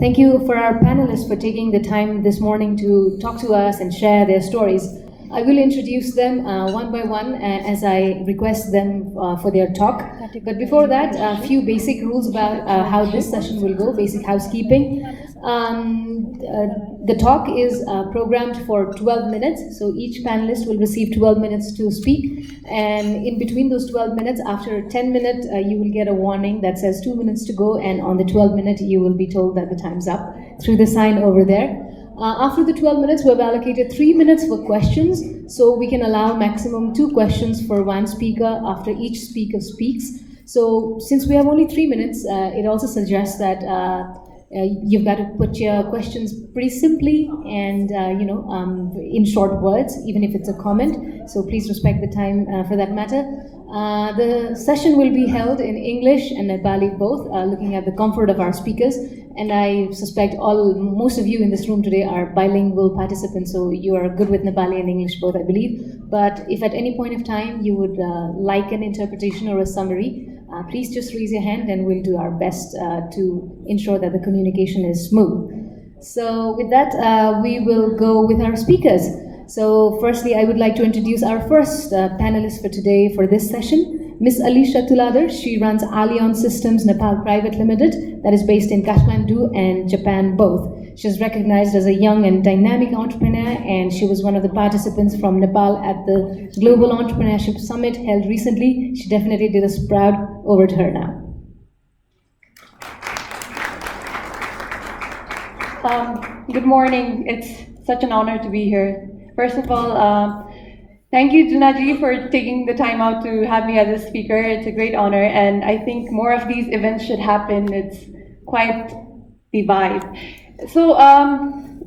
Thank you for our panelists for taking the time this morning to talk to us and share their stories. I will introduce them one by one as I request them for their talk. But before that, a few basic rules about how this session will go, basic housekeeping. The talk is programmed for 12 minutes, so each panelist will receive 12 minutes to speak. And in between those 12 minutes, after 10 minutes, you will get a warning that says 2 minutes to go, and on the 12 minute, you will be told that the time's up through the sign over there. After the 12 minutes, we've allocated 3 minutes for questions, so we can allow maximum 2 questions for one speaker after each speaker speaks. So since we have only 3 minutes, it also suggests that you've got to put your questions pretty simply and in short words, even if it's a comment. So please respect the time for that matter. The session will be held in English and Nepali both, looking at the comfort of our speakers. And I suspect most of you in this room today are bilingual participants, so you are good with Nepali and English both, I believe. But if at any point of time you would like an interpretation or a summary, please just raise your hand and we'll do our best to ensure that the communication is smooth. So with that, we will go with our speakers. So firstly, I would like to introduce our first panelist for today for this session, Ms. Alisha Tuladar. She runs Allianz Systems Nepal Private Limited, that is based in Kathmandu and Japan both. She's recognized as a young and dynamic entrepreneur, and she was one of the participants from Nepal at the Global Entrepreneurship Summit held recently. She definitely did us proud. Over to her now. Good morning. It's such an honor to be here. First of all, thank you, Junaji, for taking the time out to have me as a speaker. It's a great honor, and I think more of these events should happen. It's quite the vibe. So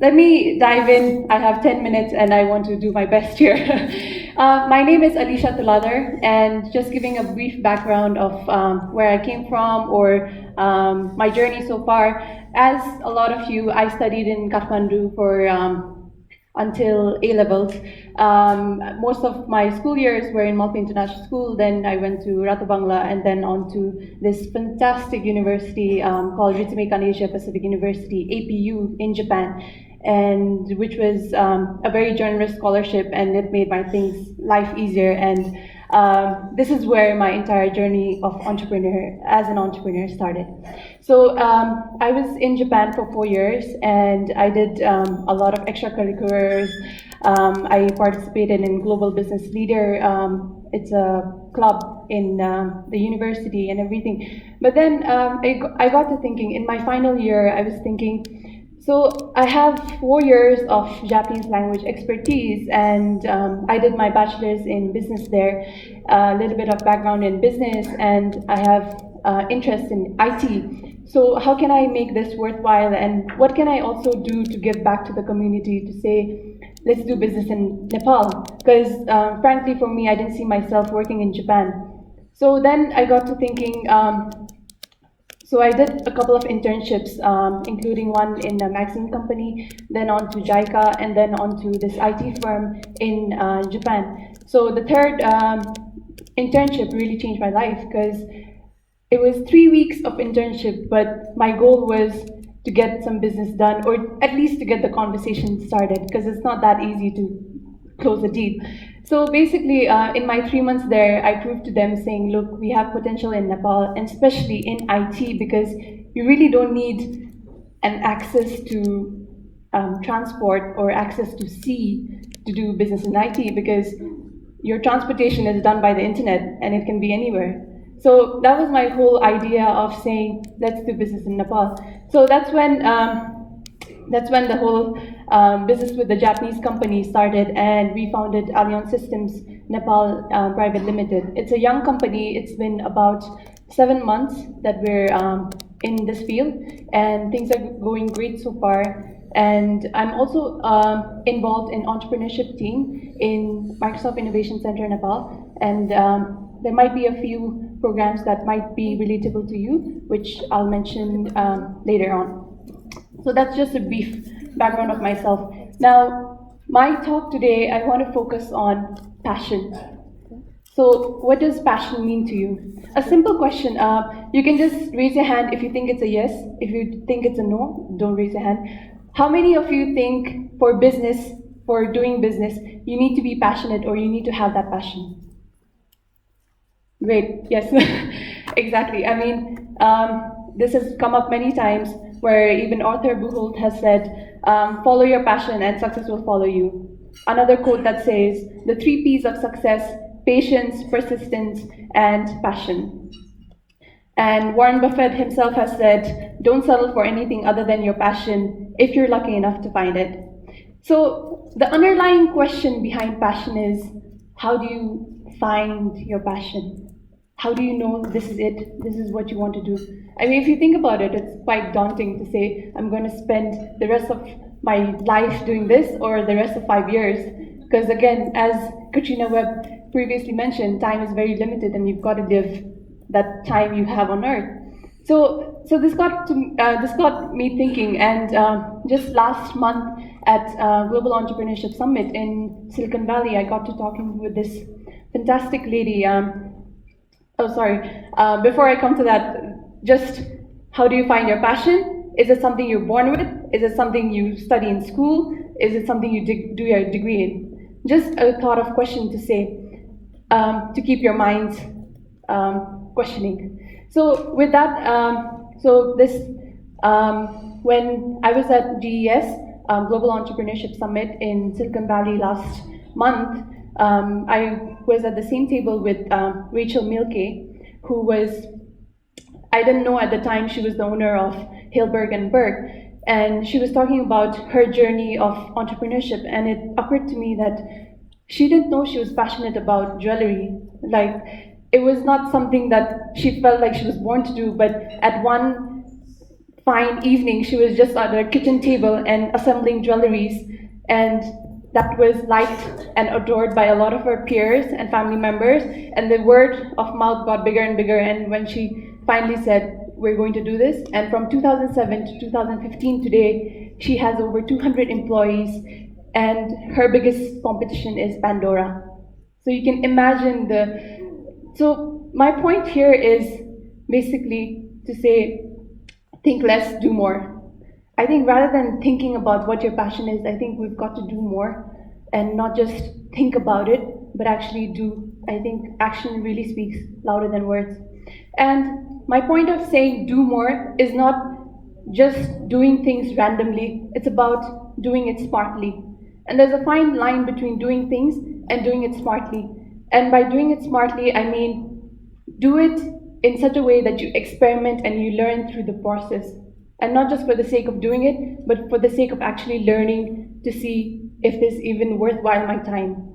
let me dive in. I have 10 minutes, and I want to do my best here. My name is Alisha Tuladar, and just giving a brief background of where I came from or my journey so far. As a lot of you, I studied in Kathmandu for until A-levels. Most of my school years were in multi-international school. Then I went to Ratu Bangla and then on to this fantastic university called Ritsumeikan Asia Pacific University, APU, in Japan, and which was a very generous scholarship, and it made my life easier. And this is where my entire journey of as an entrepreneur started. So I was in Japan for 4 years, and I did a lot of extracurriculars. I participated in Global Business Leader. It's a club in the university and everything. But then I got to thinking, in my final year, I was thinking, so I have 4 years of Japanese language expertise, and I did my bachelor's in business there, a little bit of background in business, and I have interest in IT. So how can I make this worthwhile, and what can I also do to give back to the community to say, let's do business in Nepal? Because frankly, for me, I didn't see myself working in Japan. So then I got to thinking, so I did a couple of internships, including one in a magazine company, then on to JICA, and then on to this IT firm in Japan. So the third internship really changed my life, because it was 3 weeks of internship, but my goal was to get some business done, or at least to get the conversation started, because it's not that easy to close a deal. So basically, in my 3 months there, I proved to them saying, look, we have potential in Nepal, and especially in IT, because you really don't need an access to transport or access to sea to do business in IT, because your transportation is done by the internet and it can be anywhere. So that was my whole idea of saying, let's do business in Nepal. So that's when the whole business with the Japanese company started, and we founded Allianz Systems Nepal Private Limited. It's a young company. It's been about 7 months that we're in this field, and things are going great so far. And I'm also involved in entrepreneurship team in Microsoft Innovation Center Nepal, and there might be a few programs that might be relatable to you, which I'll mention later on. So that's just a brief background of myself. Now, my talk today, I want to focus on passion. So, what does passion mean to you? A simple question. You can just raise your hand if you think it's a yes. If you think it's a no, don't raise your hand. How many of you think for business, for doing business, you need to be passionate or you need to have that passion? Great, yes, exactly. I mean, this has come up many times where even Arthur Buchholz has said, follow your passion and success will follow you. Another quote that says, the 3 P's of success: patience, persistence, and passion. And Warren Buffett himself has said, don't settle for anything other than your passion if you're lucky enough to find it. So the underlying question behind passion is, how do you find your passion? How do you know this is it, this is what you want to do? I mean, if you think about it, it's quite daunting to say, I'm going to spend the rest of my life doing this or the rest of 5 years. Because again, as Katrina Webb previously mentioned, time is very limited and you've got to live that time you have on earth. So this got me thinking, and just last month at Global Entrepreneurship Summit in Silicon Valley, I got to talking with this fantastic lady. Before I come to that, just how do you find your passion? Is it something you're born with? Is it something you study in school? Is it something you do your degree in? Just a thought of question to say, to keep your minds questioning. So with that, when I was at GES, Global Entrepreneurship Summit in Silicon Valley last month, I was at the same table with Rachel Milke, who was, I didn't know at the time she was the owner of Hilberg and Berg, and she was talking about her journey of entrepreneurship, and it occurred to me that she didn't know she was passionate about jewelry. Like, it was not something that she felt like she was born to do, but at one fine evening, she was just at her kitchen table and assembling jewelries, and that was liked and adored by a lot of her peers and family members, and the word of mouth got bigger and bigger, and when she finally said, we're going to do this, and from 2007 to 2015 today, she has over 200 employees, and her biggest competition is Pandora. So you can imagine so my point here is basically to say, think less, do more. I think rather than thinking about what your passion is, I think we've got to do more and not just think about it, but actually do. I think action really speaks louder than words. And my point of saying do more is not just doing things randomly, it's about doing it smartly. And there's a fine line between doing things and doing it smartly. And by doing it smartly, I mean do it in such a way that you experiment and you learn through the process. And not just for the sake of doing it, but for the sake of actually learning to see if this is even worthwhile my time.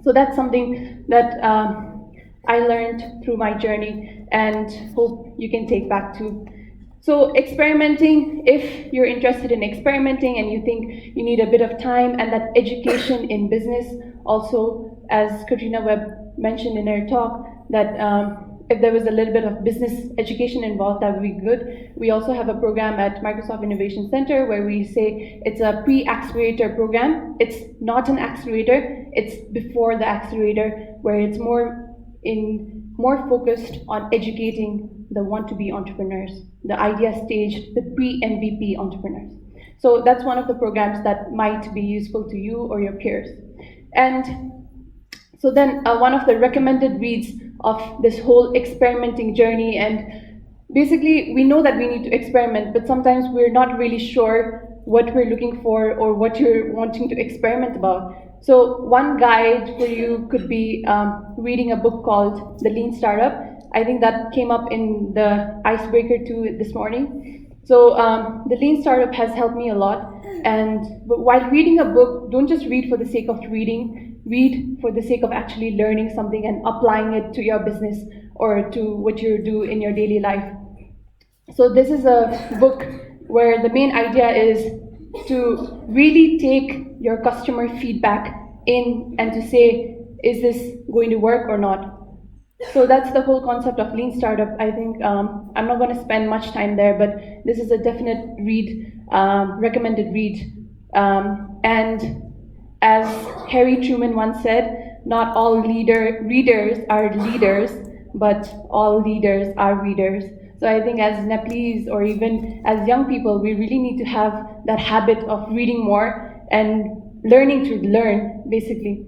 So that's something that I learned through my journey and hope you can take back too. So experimenting, if you're interested in experimenting and you think you need a bit of time, and that education in business also, as Katrina Webb mentioned in her talk, that if there was a little bit of business education involved, that would be good. We also have a program at Microsoft Innovation Center where we say it's a pre-accelerator program. It's not an accelerator, it's before the accelerator, where it's more focused on educating the want-to-be entrepreneurs, the idea stage, the pre-MVP entrepreneurs. So that's one of the programs that might be useful to you or your peers. And so then one of the recommended reads of this whole experimenting journey, and basically we know that we need to experiment, but sometimes we're not really sure what we're looking for or what you're wanting to experiment about. So one guide for you could be reading a book called The Lean Startup. I think that came up in the icebreaker too this morning. So The Lean Startup has helped me a lot. But while reading a book, don't just read for the sake of reading. Read for the sake of actually learning something and applying it to your business or to what you do in your daily life. So this is a book where the main idea is to really take your customer feedback in and to say, is this going to work or not? So that's the whole concept of Lean Startup. I think I'm not going to spend much time there, but this is a definite read, recommended read. And as Harry Truman once said, not all readers are leaders, but all leaders are readers. So I think as Nepalese or even as young people, we really need to have that habit of reading more and learning to learn, basically.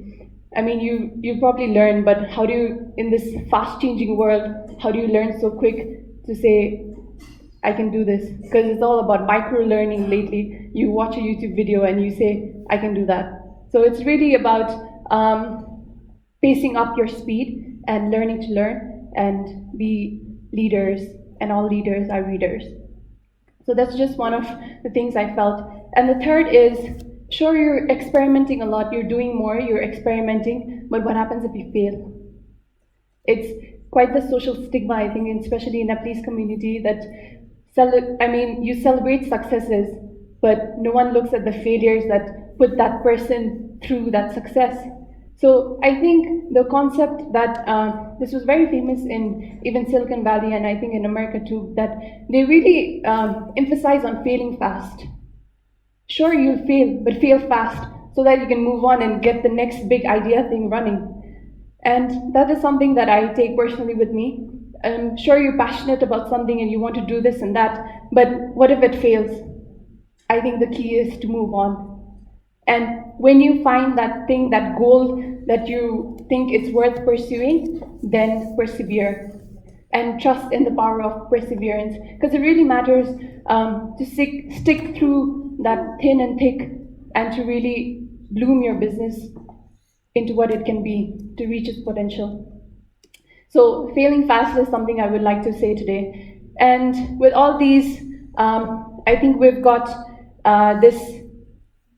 I mean, you probably learn, but how do you, in this fast-changing world, how do you learn so quick to say, I can do this? Because it's all about micro-learning lately. You watch a YouTube video and you say, I can do that. So it's really about pacing up your speed and learning to learn and be leaders, and all leaders are readers. So that's just one of the things I felt. And the third is, sure, you're experimenting a lot, you're doing more, you're experimenting, but what happens if you fail? It's quite the social stigma, I think, especially in the Nepalese community, that you celebrate successes, but no one looks at the failures that put that person through that success. So I think the concept that this was very famous in even Silicon Valley, and I think in America too, that they really emphasize on failing fast. Sure, you'll fail, but fail fast so that you can move on and get the next big idea thing running. And that is something that I take personally with me. I'm sure you're passionate about something and you want to do this and that, but what if it fails? I think the key is to move on. And when you find that thing, that goal that you think is worth pursuing, then persevere. And trust in the power of perseverance. Because it really matters to stick through that thin and thick and to really bloom your business into what it can be, to reach its potential. So failing fast is something I would like to say today. And with all these, I think we've got this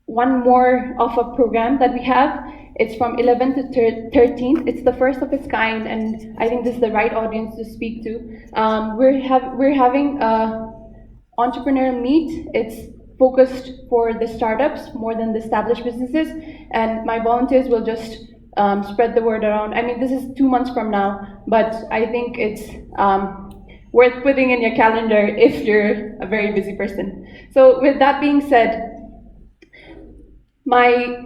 one more of a program that we have. It's from 11th to 13th. It's the first of its kind, and I think this is the right audience to speak to. We're having a entrepreneurial meet. It's focused for the startups more than the established businesses, and my volunteers will just spread the word around. I mean, this is 2 months from now, but I think it's worth putting in your calendar if you're a very busy person. So with that being said, my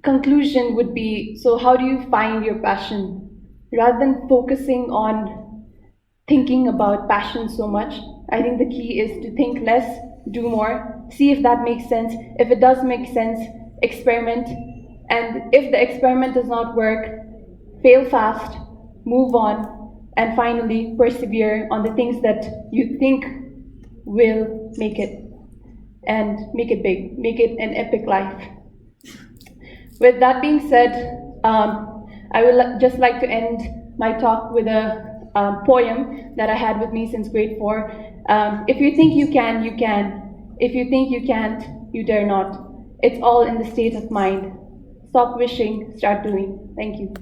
conclusion would be, so how do you find your passion? Rather than focusing on thinking about passion so much, I think the key is to think less, do more, see if that makes sense. If it does make sense, experiment. And if the experiment does not work, fail fast, move on, and finally persevere on the things that you think will make it. And make it big, make it an epic life. With that being said, I would just like to end my talk with a poem that I had with me since grade 4. If you think you can, you can. If you think you can't, you dare not. It's all in the state of mind. Stop wishing, start doing. Thank you.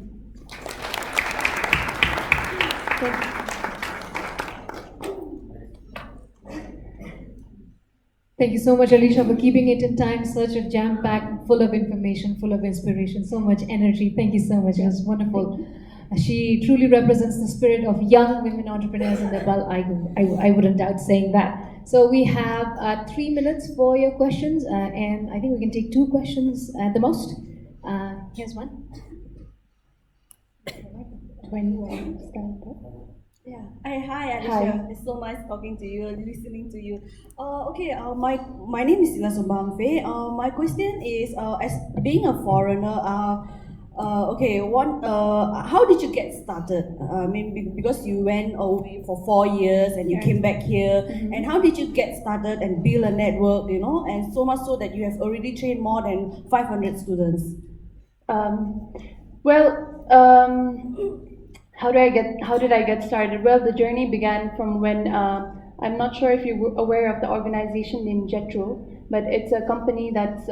Thank you so much, Alicia, for keeping it in time. Such a jam-packed, full of information, full of inspiration, so much energy. Thank you so much. It was wonderful. She truly represents the spirit of young women entrepreneurs in Nepal. I wouldn't doubt saying that. So we have 3 minutes for your questions, and I think we can take 2 questions at the most. Here's one. 20. Yeah. Hi, Alicia. Hi. It's so nice talking to you, listening to you. My name is Sila Sumbamfe. My question is, as being a foreigner, how did you get started? I mean, because you went away for 4 years and you came back here, and how did you get started and build a network, and so much so that you have already trained more than 500 students? How did I get started? Well, the journey began from when, I'm not sure if you're aware of the organization named YESW, but it's a company that's,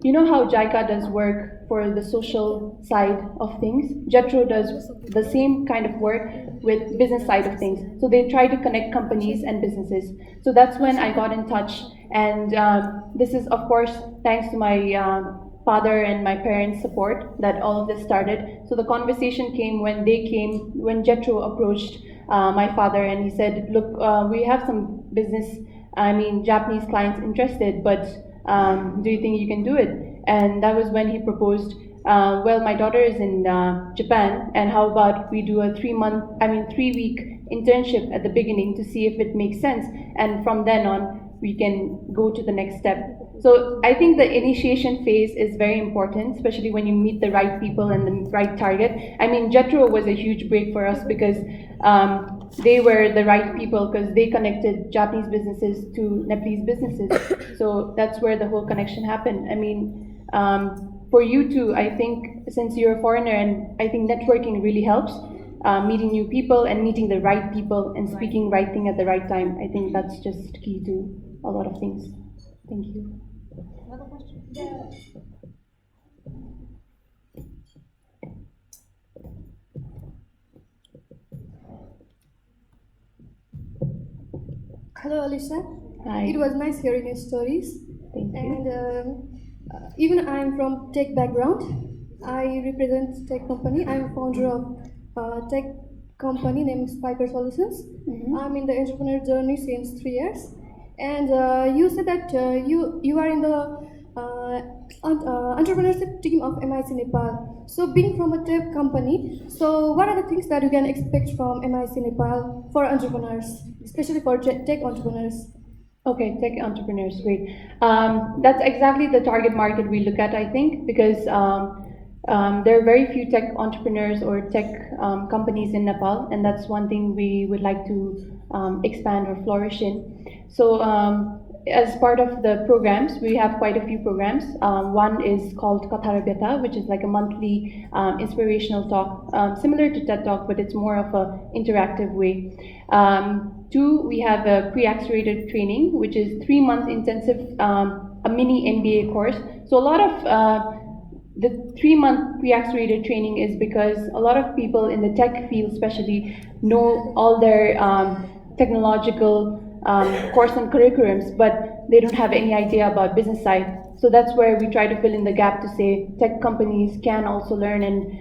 you know how JICA does work for the social side of things? YESW does the same kind of work with business side of things. So they try to connect companies and businesses. So that's when I got in touch. And this is, of course, thanks to my father and my parents' support that all of this started. So the conversation came when YESW approached my father, and he said, look, we have some Japanese clients interested, but do you think you can do it? And that was when he proposed, well, my daughter is in Japan, and how about we do a 3-week internship at the beginning to see if it makes sense, and from then on we can go to the next step. So I think the initiation phase is very important, especially when you meet the right people and the right target. I mean, Jetro was a huge break for us because they were the right people, because they connected Japanese businesses to Nepalese businesses. So that's where the whole connection happened. I mean, for you too, I think since you're a foreigner, and I think networking really helps, meeting new people and meeting the right people and speaking right thing at the right time. I think that's just key to a lot of things. Thank you. Another question? Hello, Alicia. Hi. It was nice hearing your stories. Thank you. And even I'm from tech background. I represent tech company. I'm founder of tech company named Spiker Solutions. I'm in the entrepreneur journey since 3 years. And you said that you are in the entrepreneurship team of MIC Nepal. So being from a tech company, so what are the things that you can expect from MIC Nepal for entrepreneurs, especially for tech entrepreneurs? Okay, tech entrepreneurs, great. That's exactly the target market we look at, I think, because there are very few tech entrepreneurs or tech companies in Nepal, and that's one thing we would like to expand or flourish in. So as part of the programs, we have quite a few programs. One is called Katharabhyata, which is like a monthly inspirational talk, similar to TED Talk, but it's more of an interactive way. Two, we have a pre-accelerated training, which is 3-month intensive, a mini MBA course. So a lot of the 3-month pre-accelerated training is because a lot of people in the tech field especially know all their technological course and curriculums, but they don't have any idea about business side. So that's where we try to fill in the gap to say tech companies can also learn and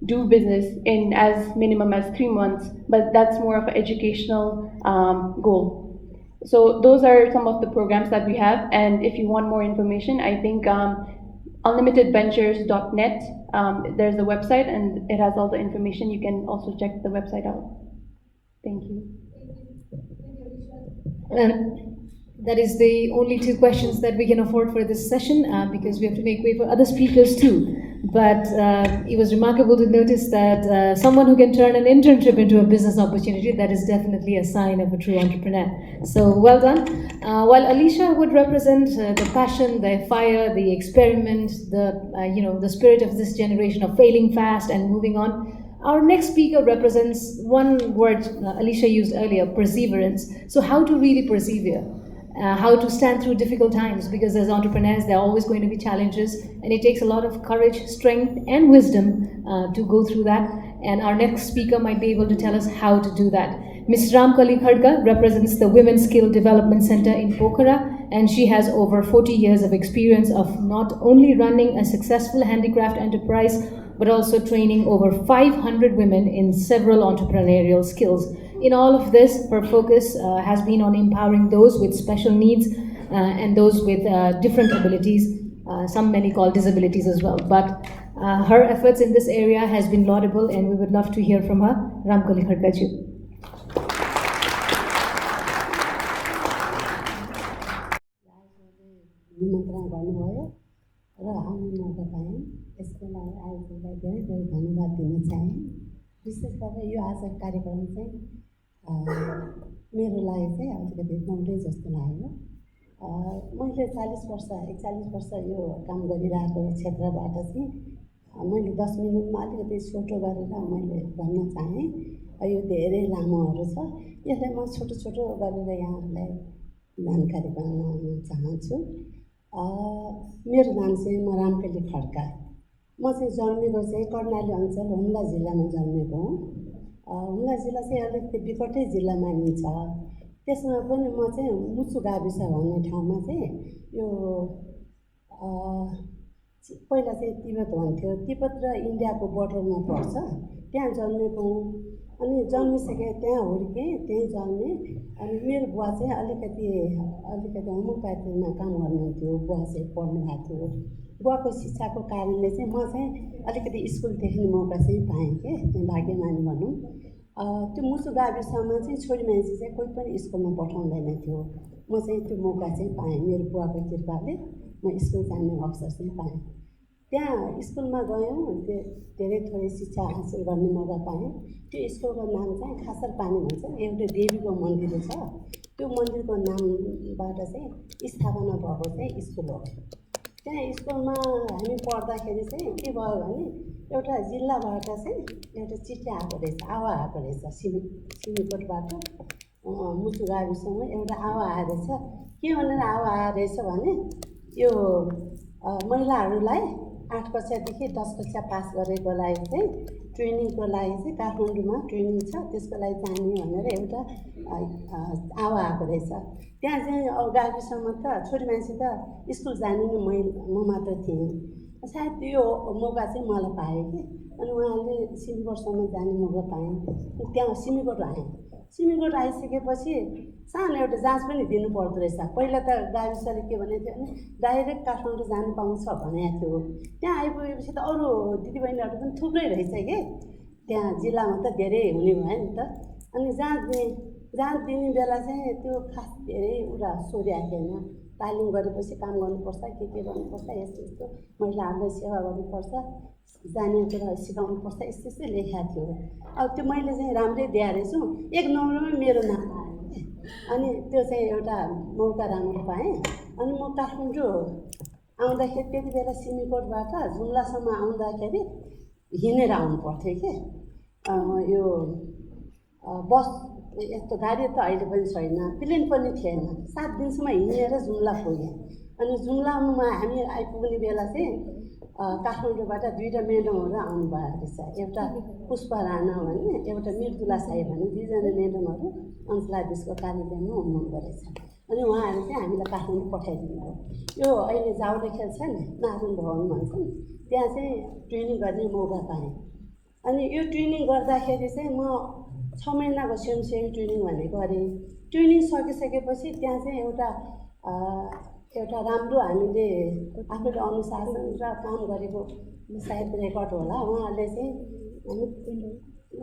do business in as minimum as 3 months, but that's more of an educational goal. So those are some of the programs that we have, and if you want more information, I think unlimitedventures.net, there's a website and it has all the information. You can also check the website out. Thank you. That is the only 2 questions that we can afford for this session because we have to make way for other speakers too. But it was remarkable to notice that someone who can turn an internship into a business opportunity, that is definitely a sign of a true entrepreneur. So well done. While Alicia would represent the passion, the fire, the experiment, the spirit of this generation of failing fast and moving on, our next speaker represents one word Alicia used earlier, perseverance. So how to really persevere? How to stand through difficult times, because as entrepreneurs there are always going to be challenges, and it takes a lot of courage, strength and wisdom to go through that, and our next speaker might be able to tell us how to do that. Ms. Ramkali Khadka represents the Women's Skill Development Center in Pokhara, and she has over 40 years of experience of not only running a successful handicraft enterprise but also training over 500 women in several entrepreneurial skills. In all of this, her focus has been on empowering those with special needs and those with different abilities, some many call disabilities as well. But her efforts in this area has been laudable, and we would love to hear from her. Ramkali Khadka. निमन्त्रणा गर्नुभयो र आउने मौका पाएँ, यसको लागि आयोजकलाई धेरै धेरै धन्यवाद दिन चाहे। विशेष गरेर यो आजको कार्यक्रम चाहिँ मेरो लागि चाहिँ अलिकति नौले जस्तो लाग्यो। मैले 41 वर्ष यो काम गरिरहेको क्षेत्रबाट चाहिँ मैले 10 मिनटमा अलिकति छोटो गरेर मैले भन्न चाहेँ। यो धेरै लामोहरू छ, यसलाई म छोटो छोटो गरेर यहाँहरूलाई जानकारी गराउन चाहन्छु। मेरो नाम चाहिँ म रामकली खड्का। म चाहिँ जन्मेको चाहिँ कर्णाली अञ्चल हुम्ला जिल्लामा जन्मेको हुँ। हुम्ला जिल्ला चाहिँ अलिकति विकटै जिल्ला मानिन्छ। त्यसमा पनि म चाहिँ मुचु गाविस भन्ने ठाउँमा चाहिँ यो पहिला चाहिँ तिब्बत भन्थ्यो, तिब्बत र इन्डियाको बोर्डरमा पर्छ, त्यहाँ जन्मेको हुँ। अनि जन्मिसके त्यहाँ हुर्केँ, त्यहीँ जन्मेँ। अनि मेरो बुवा चाहिँ अलिकति होमियोप्याथीमा काम गर्नुहुन्थ्यो। बुवा चाहिँ पढ्नु भएको थियो। बुवाको शिक्षाको कारणले चाहिँ म चाहिँ अलिकति स्कुल देख्ने मौका चाहिँ पाएँ के, त्यो भाग्यमानी भनौँ। त्यो मुसु गाविसमा चाहिँ छोरी मान्छे चाहिँ कोही पनि स्कुलमा पठाउँदैन थियो। म चाहिँ त्यो मौका चाहिँ पाएँ, मेरो बुवाको कृपाले म स्कुल जाने अवसर चाहिँ पाएँ। त्यहाँ स्कुलमा गयौँ, धेरै थोरै शिक्षा हासिल गर्ने मौका पाएँ। त्यो स्कुलको नाम चाहिँ खासर पानी भन्छ, एउटा देवीको मन्दिर छ। त्यो मन्दिरको नामबाट चाहिँ स्थापना भएको चाहिँ स्कुल हो। त्यहाँ स्कुलमा हामी पढ्दाखेरि चाहिँ के भयो भने एउटा जिल्लाबाट चाहिँ एउटा चिठी आएको रहेछ, आवा आएको रहेछ सिमीकोटबाट मुसु गाविसमा एउटा आवा आएर रहेछ। के भनेर आवा आएर रहेछ भने यो महिलाहरूलाई 8 कक्षादेखि 10 कक्षा पास गरेकोलाई चाहिँ ट्रेनिङको लागि चाहिँ काठमाडौँमा ट्रेनिङ छ, त्यसको लागि जाने भनेर एउटा आवा आएको रहेछ। त्यहाँ चाहिँ गाविसम्म त छोरी मान्छे त स्कुल जाने नै म मात्र थिएँ। सायद यो मौका चाहिँ मलाई पाएँ कि। अनि उहाँले सिमीकोटसम्म जाने मौका पाएँ। त्यहाँ सिमीकोट आएँ। सिमीकोट आइसकेपछि सानो एउटा जाँच पनि दिनु पर्दो रहेछ। पहिला त गाविसले के भनेको थियो भने डाइरेक्ट काठमाडौँ जानु पाउँछ भनेको थियो। त्यहाँ आइपुगेपछि त अरू दिदीबहिनीहरू पनि थुप्रै रहेछ कि, त्यहाँ जिल्लामा त धेरै हुने भयो नि त। अनि जाँच दिने बेला चाहिँ त्यो खास धेरै कुरा सोधेको थिएन। तालिम गरेपछि काम गर्नुपर्छ, के गर्नुपर्छ, यस्तो महिलाहरूलाई सेवा गर्नुपर्छ, जाने कुरा सिकाउनुपर्छ, यस्तो लेखेको थियो। अब त्यो मैले चाहिँ राम्रै दिए रहेछु, 1 नम्बरमै मेरो नाम आयो। अनि त्यो चाहिँ एउटा मौका राम्रो पाएँ। अनि म काठमाडौँ आउँदाखेरि त्यति बेला सिमीकोटबाट जुम्लासम्म आउँदाखेरि हिँडेर आउनु पर्थ्यो कि। यो बस यस्तो गाडी त अहिले पनि छैन, प्लेन पनि थिएन। 7 दिनसम्म हिँडेर जुम्ला पुगेँ। अनि जुम्लामा हामी आइपुग्ने बेला चाहिँ काठमाडौँबाट 2टा म्याडमहरू आउनुभयो रहेछ। एउटा पुष्पा राणा भन्ने, एउटा मृदुला साई भन्ने, 2जना म्याडमहरू अञ्चलाधीशको कार्यालयमा हुनुहुँदो रहेछ। अनि उहाँहरू चाहिँ हामीलाई काठमाडौँ पठाइदिनु भयो। यो अहिले जाउरे खेल छ नि, नारायण भवन भन्छ नि, त्यहाँ चाहिँ ट्रेनिङ गर्ने मौका पाएँ। अनि यो ट्रेनिङ गर्दाखेरि चाहिँ म 6 महिनाको स्वयंसेवी ट्रेनिङ भन्ने गरेँ। ट्रेनिङ सकिसकेपछि त्यहाँ चाहिँ एउटा राम्रो हामीले आफूले अनुशासन र काम गरेको सायद रेकर्ड होला। उहाँहरूले चाहिँ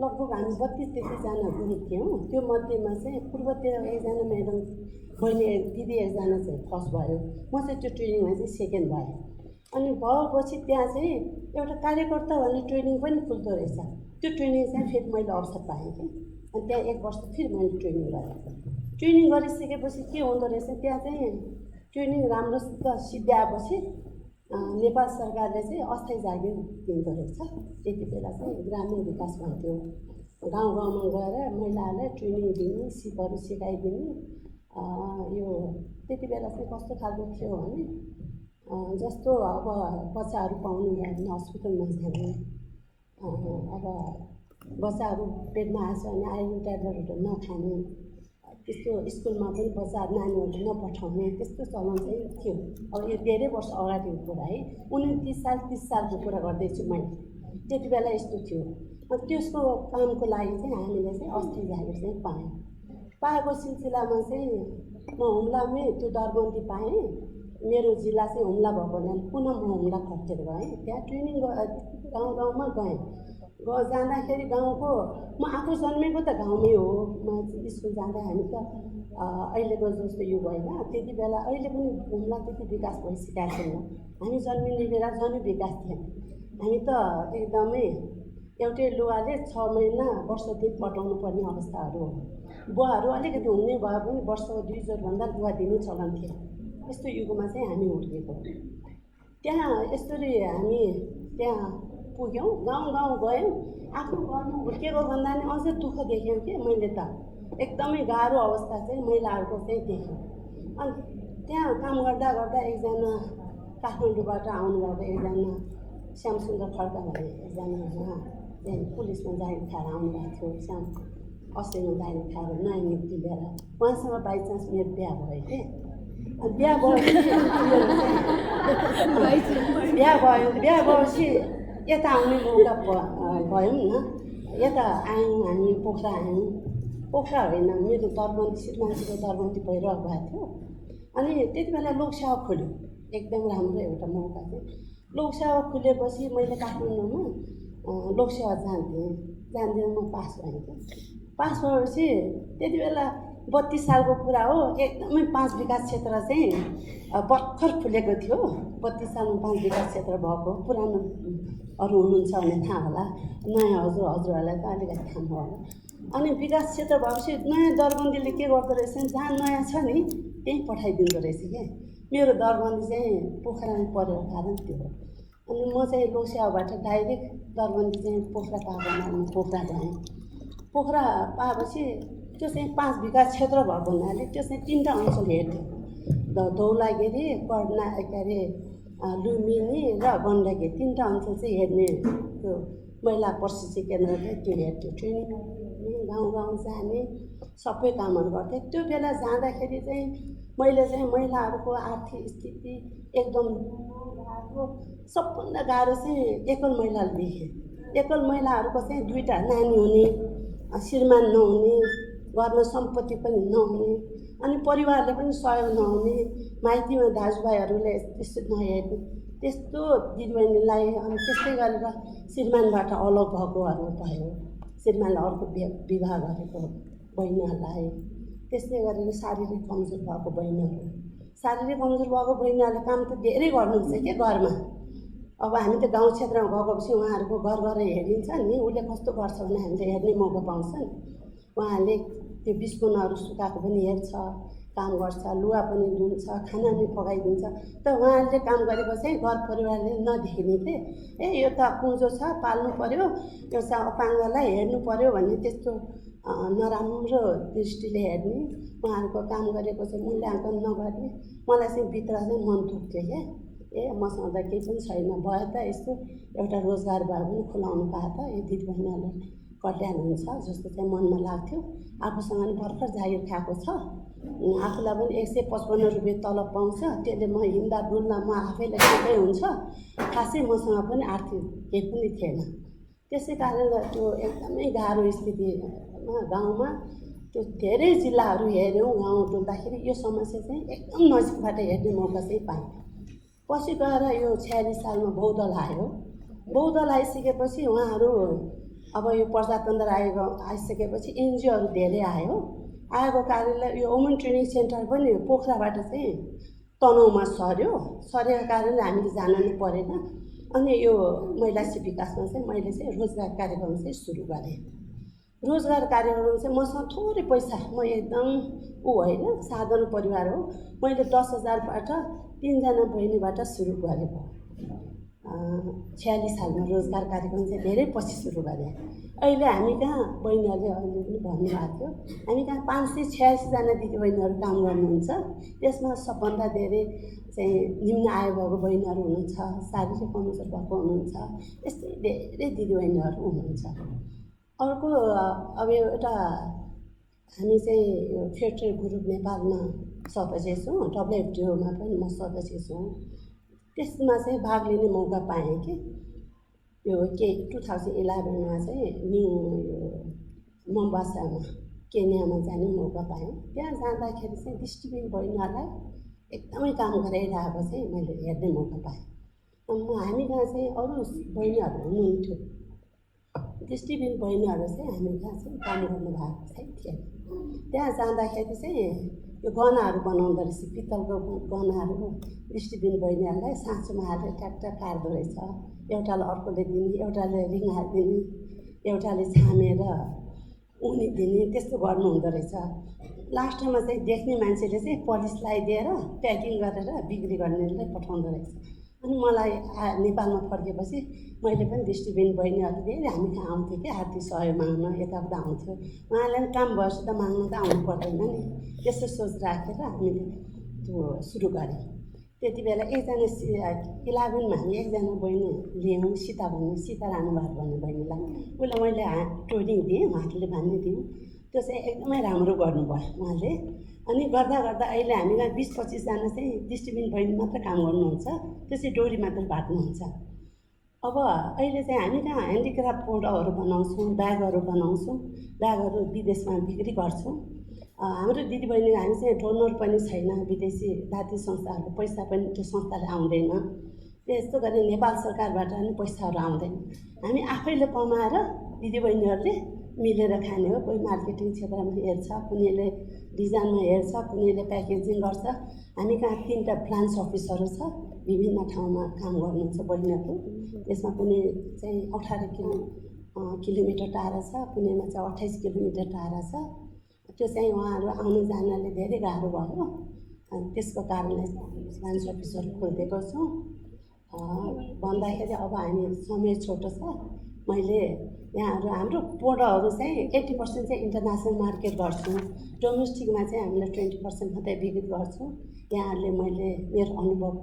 लगभग हामी 32-33जना ग्रुप थियौँ। त्यो मध्येमा चाहिँ पूर्वतिर एकजना म्याडम बहिनी दिदी एकजना चाहिँ फर्स्ट भयो। म चाहिँ त्यो ट्रेनिङमा चाहिँ सेकेन्ड भएँ। अनि भएपछि त्यहाँ चाहिँ एउटा कार्यकर्ता भन्ने ट्रेनिङ पनि खुल्दो रहेछ। त्यो ट्रेनिङ चाहिँ फेरि मैले अवसर पाएँ कि। अनि त्यहाँ 1 वर्ष फेरि मैले ट्रेनिङ गरेँ। ट्रेनिङ गरिसकेपछि के हुँदो रहेछ, त्यहाँ चाहिँ ट्रेनिङ राम्रोसित सिद्ध्याएपछि नेपाल सरकारले चाहिँ अस्थायी जागिर दिँदो रहेछ। त्यति बेला चाहिँ ग्रामीण विकास भन्थ्यो। गाउँ गाउँमा गएर महिलाहरूलाई ट्रेनिङ दिने, सिपहरू सिकाइदिने। यो त्यति बेला चाहिँ कस्तो खालको थियो भने जस्तो अब बच्चाहरू पाउनु भयो भने हस्पिटलमा जाने, अब बच्चाहरू पेटमा आएछ भने आइरन ट्याब्लेटहरू नखाने, त्यस्तो स्कुलमा पनि बच्चाहरू नानीहरू नपठाउने, त्यस्तो चलन चाहिँ थियो। अब यो धेरै वर्ष अगाडिको कुरा है, 29 सालको कुरा गर्दैछु मैले। त्यति बेला यस्तो थियो। अनि त्यसको कामको लागि चाहिँ हामीले चाहिँ अस्थायी जागिर चाहिँ पाएको सिलसिलामा चाहिँ म हुम्लामै त्यो दरबन्दी पाएँ। मेरो जिल्ला चाहिँ हुम्ला भएको हुनाले पुनः म हुम्ला फर्केर गएँ। त्यहाँ ट्रेनिङ गाउँ गाउँमा गएँ। जाँदाखेरि गाउँको म आफू जन्मेको त गाउँमै हो। म स्कुल जाँदा हामी त अहिलेको जस्तो युग होइन, त्यति बेला अहिले पनि हुम्ला त्यति विकास भइसकेको छैन। हामी जन्मिने बेला झन् विकास थिएन। हामी त एकदमै एउटै लुगाले 6 महिना वर्ष दिन पटाउनु पर्ने अवस्थाहरू हो। बुवाहरू अलिकति हुने भए पनि वर्षको 2 जोरभन्दा बुवा दिने चलन थियो। यस्तो युगमा चाहिँ हामी हुर्केको। त्यहाँ यसरी हामी त्यहाँ पुग्यौँ, गाउँ गाउँ गयौँ। आफ्नो घरमा हुर्केको भन्दा नि अझै दुःख देख्यौँ कि मैले त। एकदमै गाह्रो अवस्था चाहिँ महिलाहरूको चाहिँ देख्यौँ। अनि त्यहाँ काम गर्दा गर्दा एकजना काठमाडौँबाट आउनुभएको एकजना श्यामसुन्दर खड्का भन्ने एकजना उहाँ चाहिँ पुलिसमा जागिर खाएर आउनुभएको थियो। श्याम अस्ट्रेलियामा जागिर खाएर नयाँ नियुक्ति लिएर उहाँसँग बाइचान्स मेरो बिहा भयो कि। अनि बिहा भएपछि यता आउने मौका भयौँ न। यता आयौँ हामी पोखरा आयौँ। पोखरा होइन मेरो दरबन्दी श्रीमानको दरबन्दी भइरहेको भएको थियो। अनि त्यति बेला लोकसेवा खोल्यो, एकदम राम्रो एउटा मौका थियो। लोकसेवा खुलेपछि मैले काठमाडौँमा लोकसेवा जान्दिनँ म पास भएँ। पास भएपछि त्यति बेला 32 सालको कुरा हो, एकदमै 5 विकास क्षेत्र चाहिँ भर्खर खुलेको थियो। 32 सालमा 5 विकास क्षेत्र भएको, पुरानो अरू हुनुहुन्छ भने थाहा होला, नयाँ हजुरहरूलाई त अलिकति थाहा होला। अनि विकास क्षेत्र भएपछि नयाँ दरबन्दीले के गर्दो रहेछ, जहाँ नयाँ छ नि त्यहीँ पठाइदिँदो रहेछ क्या। मेरो दरबन्दी चाहिँ पोखरामा परेको कारण त्यो हो। अनि म चाहिँ लोकसेवाबाट डाइरेक्ट दरबन्दी चाहिँ पोखरा पाएको पोखरा गएँ। पोखरा पाएपछि त्यो चाहिँ 5 विकास क्षेत्र भएको हुनाले त्यो चाहिँ 3टा अञ्चल हेर्थ्यो, धौलागिरी, कर्णा के अरे लुम्बिनी र गण्डकी 3टा अञ्चल चाहिँ हेर्ने त्यो महिला प्रशिक्षण केन्द्र थियो, त्यो हेर्थ्यो। ट्रेनिङ गाउँ गाउँ जाने सबै कामहरू गर्थेँ। त्यो बेला जाँदाखेरि चाहिँ मैले चाहिँ महिलाहरूको आर्थिक स्थिति एकदम गाह्रो, सबभन्दा गाह्रो चाहिँ एकल महिलाले देखेँ। एकल महिलाहरूको चाहिँ 2टा नानी हुने, श्रीमान नहुने, घरमा सम्पत्ति पनि नहुने, अनि परिवारले पनि सहयोग नहुने, माइतीमा दाजुभाइहरूले त्यस्तो नहेर्ने, त्यस्तो दिदीबहिनीलाई। अनि त्यस्तै गरेर श्रीमानबाट अलग भएकोहरू भयो, श्रीमानले अर्को विवाह गरेको बहिनीहरूलाई, त्यस्तै गरेर शारीरिक कमजोर भएको बहिनीहरू, शारीरिक कमजोर भएको बहिनीहरूले काम त धेरै गर्नुहुन्छ क्या घरमा। अब हामी त गाउँ क्षेत्रमा गएपछि उहाँहरूको घर घर हेरिन्छ नि, उसले कस्तो गर्छ भने हामीले हेर्ने मौका पाउँछ नि। उहाँहरूले त्यो बिस्कुनहरू सुकाएको पनि हेर्छ, काम गर्छ, लुगा पनि धुन्छ, खाना पनि पकाइदिन्छ। त उहाँहरूले काम गरेपछि घर परिवारले नदेख्ने थिए, ए यो त कुँजो छ, पाल्नु पर्यो, यो चाहिँ अपाङ्गलाई हेर्नु पर्यो भन्ने त्यस्तो नराम्रो दृष्टिले हेर्ने, उहाँहरूको काम गरेको चाहिँ मूल्याङ्कन नगर्ने। मलाई चाहिँ भित्र चाहिँ मन दुख्थ्यो क्या, ए मसँग त केही पनि छैन, भयो त यस्तो एउटा रोजगार भए पनि खुलाउनु पाए त यो दिदीबहिनीहरूलाई कल्याण हुन्छ जस्तो चाहिँ मनमा लाग्थ्यो। आफूसँग पनि भर्खर जागिर खाएको छ, आफूलाई पनि 155 रुपियाँ तलब पाउँछ, त्यसले म हिँड्दा डुल्दा म आफैलाई ठिकै हुन्छ। खासै मसँग पनि आर्थिक केही पनि थिएन। त्यसै कारणले त्यो एकदमै गाह्रो स्थितिमा गाउँमा त्यो धेरै जिल्लाहरू हेऱ्यौँ। गाउँ डुल्दाखेरि यो समस्या चाहिँ एकदम नजिकबाट हेर्ने मौका चाहिँ पाएँ। पछि गएर यो 46 सालमा बहुदल आयो। बहुदल आइसकेपछि उहाँहरू अब यो प्रजातन्त्र आइसकेपछि एनजिओहरू धेरै आयो। आएको कारणले यो वुमन ट्रेनिङ सेन्टर पनि पोखराबाट चाहिँ तनहुँमा सरेको कारणले हामीले जान नै परेन। अनि यो महिला शिक्षा विकासमा चाहिँ मैले चाहिँ रोजगार कार्यक्रम चाहिँ सुरु गरेँ। रोजगार कार्यक्रम चाहिँ मसँग थोरै पैसा, म एकदम होइन, साधारण परिवार हो। मैले 10,000बाट 3जना बहिनीबाट सुरु गरेको। 46 सालमा रोजगार कार्यक्रम चाहिँ धेरै पछि सुरु गरेँ। अहिले हामी कहाँ बहिनीहरूले अहिले पनि भन्नुभएको थियो, हामी कहाँ 586जना दिदीबहिनीहरू काम गर्नुहुन्छ। त्यसमा सबभन्दा धेरै चाहिँ निम्न आय भएको बहिनीहरू हुनुहुन्छ, शारीरिक कमजोर भएको हुनुहुन्छ, यस्तै धेरै दिदीबहिनीहरू हुनुहुन्छ। अर्को अब एउटा हामी चाहिँ यो फेयर ट्रेड ग्रुप नेपालमा सदस्य छौँ, WTOमा पनि म सदस्य छु। त्यसमा चाहिँ भाग लिने मौका पाएँ कि यो 2011मा चाहिँ न्यू मोम्बासामा केन्यामा जाने मौका पाएँ। त्यहाँ जाँदाखेरि चाहिँ दृष्टिबिन बहिनीहरूलाई एकदमै काम गराइरहेको चाहिँ मैले हेर्ने मौका पाएँ। हामी कहाँ चाहिँ अरू बहिनीहरू हुनुहुन्थ्यो, दृष्टिबिन बहिनीहरू चाहिँ हामी कहाँ चाहिँ काम गर्नुभएको चाहिँ थिएन। त्यहाँ जाँदाखेरि चाहिँ यो गहनाहरू बनाउँदो रहेछ, पित्तलको गहनाहरू दृष्टिबिन बहिनीहरूलाई साँचोमा हालेर ट्याक्ट्याक काट्दो रहेछ। एउटाले अर्कोले दिने, एउटाले रिङ हालिदिने, एउटाले छामेर उनी दिने, त्यस्तो गर्नुहुँदो रहेछ। लास्टमा चाहिँ देख्ने मान्छेले चाहिँ पलिस लगाइदिएर प्याकिङ गरेर बिक्री गर्नेलाई पठाउँदो रहेछ। अनि मलाई नेपालमा फर्केपछि मैले पनि दृष्टिबिन बहिनीहरू धेरै हामी कहाँ आउँथ्यो कि आर्थिक सहयोग माग्न, यताउता आउँथ्यो। उहाँले पनि काम भएपछि त माग्नु त आउनु पर्दैन नि, त्यस्तो सोच राखेर हामीले त्यो सुरु गऱ्यौँ। त्यति बेला 11मा हामी एकजना बहिनी लियौँ, सीता रानुभार भन्ने बहिनीलाई। उसलाई मैले ट्रेनिङ दिएँ, हातले बाँध्ने दिउँ। त्यो चाहिँ एकदमै राम्रो गर्नुभयो उहाँले। अनि गर्दा गर्दा अहिले हामीलाई 20-25जना चाहिँ दृष्टिबिन बहिनी मात्र काम गर्नुहुन्छ, त्यो चाहिँ डोरी मात्र बाट्नुहुन्छ। अब अहिले चाहिँ हामी कहाँ ह्यान्डिक्राफ्ट पौडाहरू बनाउँछौँ, ब्यागहरू बनाउँछौँ, ब्यागहरू विदेशमा बिक्री गर्छौँ। हाम्रो दिदीबहिनी हामी चाहिँ डोनर पनि छैन, विदेशी जाति संस्थाहरूको पैसा पनि त्यो संस्थाले आउँदैन। त्यस्तो गरी नेपाल सरकारबाट पनि पैसाहरू आउँदैन। हामी आफैले कमाएर दिदीबहिनीहरूले मिलेर खाने हो। कोही मार्केटिङ क्षेत्रमा हेर्छ, कुनैले डिजाइनमा हेर्छ, कुनैले प्याकेजिङ गर्छ। हामी कहाँ 3टा ब्रान्च अफिसहरू छ, विभिन्न ठाउँमा काम गर्नुहुन्छ बहिनीहरू। त्यसमा कुनै चाहिँ 18 किलोमिटर टाढा छ, कुनैमा चाहिँ 28 किलोमिटर टाढा छ। त्यो चाहिँ उहाँहरू आउनु जानले धेरै गाह्रो भयो। अनि त्यसको कारणले ब्रान्च अफिसहरू खोलिदिएको छौँ। भन्दाखेरि अब हामी समय छोटो छ। मैले यहाँहरू हाम्रो पौडाहरू चाहिँ 80% चाहिँ इन्टरनेसनल मार्केट गर्छौँ, डोमेस्टिकमा चाहिँ हामीले 20% मात्रै बिक्री गर्छौँ। यहाँहरूले मैले मेरो अनुभव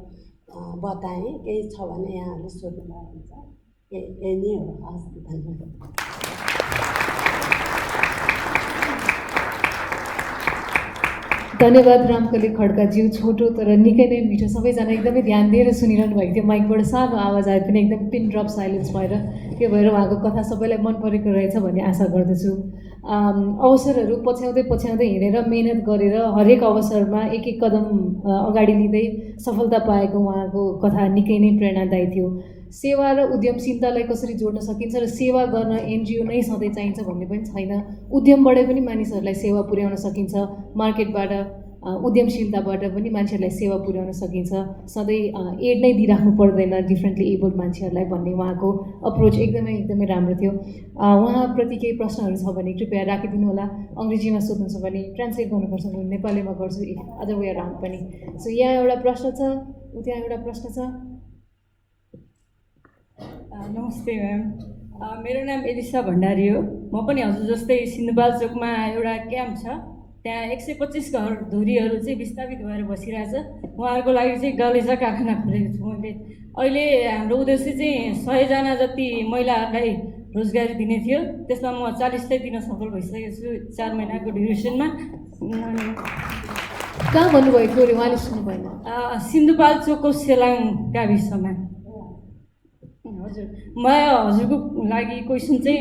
बताएँ, केही छ भने यहाँहरूले सोध्नुभयो हुन्छ। यही नै हो। हस्, धन्यवाद। धन्यवाद रामकली खड्काज्यू। छोटो तर निकै नै मिठो, सबैजना एकदमै ध्यान दिएर सुनिरहनु भएको थियो। माइकबाट सानो आवाज आए पनि एकदम पिन ड्रप साइलेन्स भएर, त्यो भएर उहाँको कथा सबैलाई मन परेको रहेछ भन्ने आशा गर्दछु। अवसरहरू पछ्याउँदै हिँडेर मेहनत गरेर हरेक अवसरमा एक कदम अगाडि लिँदै सफलता पाएको उहाँको कथा निकै नै प्रेरणादायी थियो। सेवा र उद्यमशीलतालाई कसरी जोड्न सकिन्छ र सेवा गर्न एनजिओ नै सधैँ चाहिन्छ भन्ने पनि छैन। उद्यमबाट पनि मानिसहरूलाई सेवा पुर्याउन सकिन्छ, मार्केटबाट उद्यमशीलताबाट पनि मान्छेहरूलाई सेवा पुर्याउन सकिन्छ। सधैँ एड नै दिइराख्नु पर्दैन डिफ्रेन्टली एबल्ड मान्छेहरूलाई भन्ने उहाँको अप्रोच एकदमै राम्रो थियो। उहाँप्रति केही प्रश्नहरू छ भने कृपया राखिदिनु होला। अङ्ग्रेजीमा सोध्नु छ भने ट्रान्सलेट गर्नुपर्छ भने नेपालीमा गर्छु, अदर वे अराउन्ड पनि। सो यहाँ एउटा प्रश्न छ, त्यहाँ एउटा प्रश्न छ। नमस्ते म्याम, मेरो नाम एलिसा भण्डारी हो। म पनि हजुर जस्तै सिन्धुपाल्चोकमा एउटा क्याम्प छ, त्यहाँ 125 घर धुरीहरू चाहिँ विस्थापित भएर बसिरहेछ। उहाँहरूको लागि चाहिँ गलेसा कारखाना खोलेको छु मैले। अहिले हाम्रो उद्देश्य चाहिँ 100जना जति महिलाहरूलाई रोजगारी दिने थियो, त्यसमा म 40 दिन सफल भइसकेको छु 4 महिनाको ड्युरेसनमा। कहाँ भन्नुभएको थियो अरे, उहाँले सुन्नु भएन? सिन्धुपाल्चोकको सेलाङ गाविसमा। हजुर, हजुरको लागि क्वेसन चाहिँ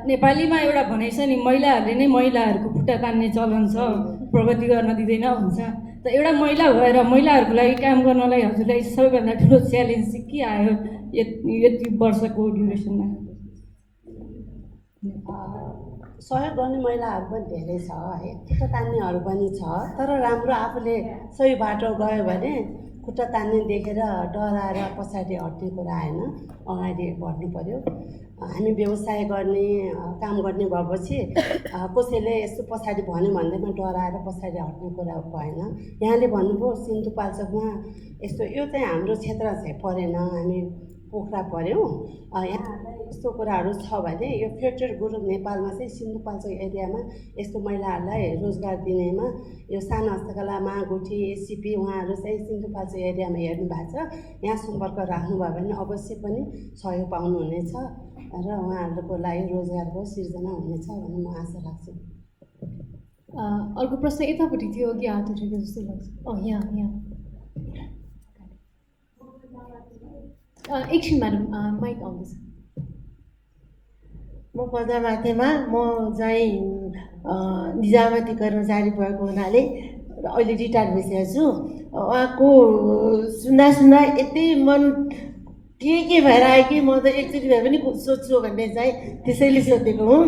नेपालीमा एउटा भनाइ छ नि, महिलाहरूले नै महिलाहरूको खुट्टा तान्ने चलन छ, प्रगति गर्न दिँदैन भन्छ। त एउटा महिला भएर महिलाहरूको लागि काम गर्नलाई हजुरलाई सबैभन्दा ठुलो च्यालेन्ज चाहिँ के आयो यति वर्षको ड्युरेसनमा? सहयोग गर्ने महिलाहरू पनि धेरै छ है, खुट्टा तान्नेहरू पनि छ। तर राम्रो आफूले सही बाटो गयो भने खुट्टा तान्ने देखेर डराएर पछाडि हट्ने कुरा आएन, अगाडि बढ्नु पर्यो। हामी व्यवसाय गर्ने काम गर्ने भएपछि कसैले यस्तो पछाडि भन्यो भन्दैमा डराएर पछाडि हट्ने कुरा भएन। यहाँले भन्नुभयो सिन्धुपाल्चोकमा यस्तो, यो चाहिँ हाम्रो क्षेत्र चाहिँ परेन, हामी पोखरा पऱ्यौँ। यहाँ यस्तो कुराहरू छ भने यो फ्युचर ग्रुप नेपालमा चाहिँ सिन्धुपाल्चोक एरियामा यस्तो महिलाहरूलाई रोजगार दिनेमा यो सानो हस्तकला मागुठी एसिपी उहाँहरू चाहिँ सिन्धुपाल्चोक एरियामा हेर्नु भएको छ। यहाँ सम्पर्क राख्नुभयो भने अवश्य पनि सहयोग पाउनुहुनेछ र उहाँहरूको लागि रोजगारको सिर्जना हुनेछ भन्ने म आशा राख्छु। अर्को प्रश्न यतापट्टि थियो कि हात उठेको जस्तो लाग्छ। यहाँ एकछिन म्याडम, माइक आउँदैछ। म पदमाथेमा, म चाहिँ निजामती कर्मचारी भएको हुनाले अहिले रिटायर भइसकेको छु। उहाँको सुन्दा यति मन के भएर आयो कि म त एकचोटि भए पनि सोध्छु भन्ने चाहिँ त्यसैले सोधेको हुँ।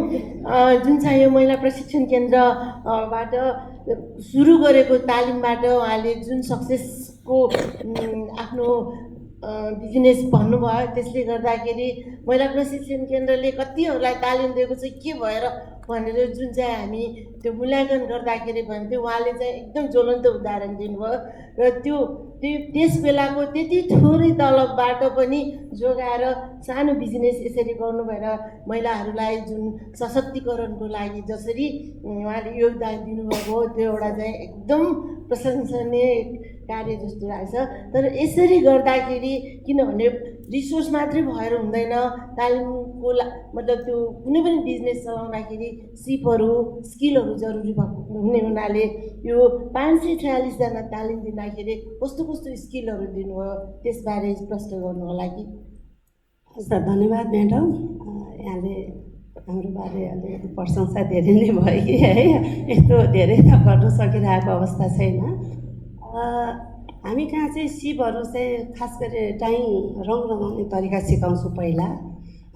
जुन चाहिँ यो महिला प्रशिक्षण केन्द्रबाट सुरु गरेको तालिमबाट उहाँले जुन सक्सेसको आफ्नो बिजनेस भन्नुभयो, त्यसले गर्दाखेरि महिला प्रशिक्षण केन्द्रले कतिहरूलाई तालिम दिएको छ के भएर भनेर जुन चाहिँ हामी त्यो मूल्याङ्कन गर्दाखेरि भन्थ्यो, उहाँले चाहिँ एकदम ज्वलन्त उदाहरण दिनुभयो। र त्यस बेलाको त्यति थोरै तलबबाट पनि जोगाएर सानो बिजनेस यसरी गर्नु भएर महिलाहरूलाई जुन सशक्तिकरणको लागि जसरी उहाँले योगदान दिनुभएको हो, त्यो एउटा चाहिँ एकदम प्रशंसनीय कार्य जस्तो लाग्छ। तर यसरी गर्दाखेरि किनभने रिसोर्स मात्रै भएर हुँदैन, तालिमको मतलब त्यो कुनै पनि बिजनेस चलाउँदाखेरि सिपहरू स्किलहरू जरुरी हुने हुनाले यो 546जना तालिम दिँदाखेरि कस्तो कस्तो स्किलहरू दिनुभयो त्यसबारे प्रश्न गर्नु होला कि? हस् धन्यवाद म्याडम यहाँले हाम्रो बारे अलिकति प्रशंसा धेरै नै भयो कि है यस्तो धेरै त गर्न सकिरहेको अवस्था छैन हामी कहाँ चाहिँ सिपहरू चाहिँ खास गरी टाइम रङ लगाउने तरिका सिकाउँछौँ पहिला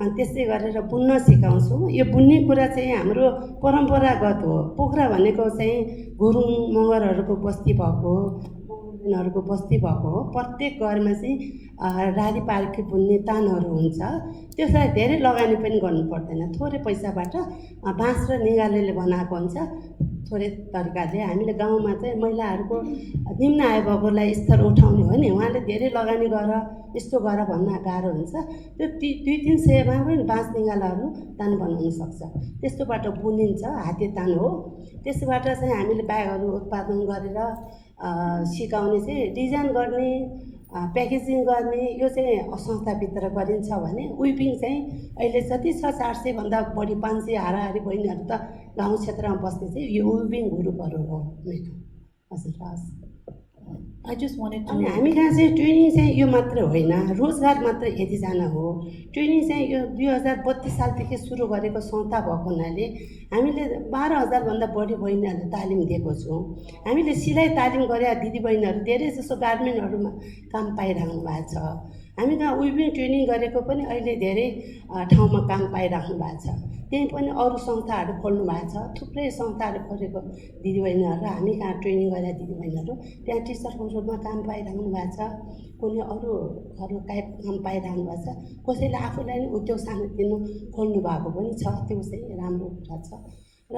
अनि त्यस्तै गरेर बुन्न सिकाउँछौँ यो बुन्ने कुरा चाहिँ हाम्रो परम्परागत हो पोखरा भनेको चाहिँ गुरुङ मगरहरूको बस्ती भएको हरूको बस्ती भएको हो प्रत्येक घरमा चाहिँ रारी पार्की बुन्ने तानहरू हुन्छ त्यसलाई धेरै लगानी पनि गर्नु पर्दैन थोरै पैसाबाट बाँस र निगालेले बनाएको हुन्छ थोरै तरिकाले हामीले गाउँमा चाहिँ महिलाहरूको निम्न आय भएकोलाई स्तर उठाउने हो नि उहाँले धेरै लगानी गर यस्तो गर भन्न गाह्रो हुन्छ त्यो 200-300मा पनि बाँस निगालाहरू तान बनाउन सक्छ त्यस्तोबाट बुनिन्छ हाते तान हो त्यसबाट चाहिँ हामीले ब्यागहरू उत्पादन गरेर सिकाउने चाहिँ डिजाइन गर्ने प्याकेजिङ गर्ने यो चाहिँ संस्थाभित्र गरिन्छ भने विपिङ चाहिँ अहिले जति छ 400भन्दा बढी 500 हाराहारी बहिनीहरू त गाउँ क्षेत्रमा बस्ने चाहिँ यो विपिङ ग्रुपहरू हो हजुर हस् I just wanted अनि to. हामी कहाँ चाहिँ ट्रेनिङ चाहिँ यो मात्र होइन रोजगार मात्र यतिजना हो ट्रेनिङ चाहिँ यो 2032 सालदेखि सुरु गरेको संस्था भएको हुनाले हामीले 12,000भन्दा बढी बहिनीहरूले तालिम दिएको छौँ हामीले सिलाइ तालिम गरे दिदीबहिनीहरू धेरै जसो गार्मेन्टहरूमा काम पाइरहनु भएको छ हामी कहाँ विभिन्न ट्रेनिङ गरेको पनि अहिले धेरै ठाउँमा काम पाइराख्नु भएको छ त्यही पनि अरू संस्थाहरू खोल्नु भएको छ थुप्रै संस्थाहरू खोलेको दिदीबहिनीहरू हामी कहाँ ट्रेनिङ गरेर दिदीबहिनीहरू त्यहाँ टिचरको रूपमा काम पाइरहनु भएको छ कुनै अरूहरू काम पाइरहनु भएको छ कसैले आफूलाई नै उद्योग सानोतिनो खोल्नु भएको पनि छ त्यो चाहिँ राम्रो कुरा छ र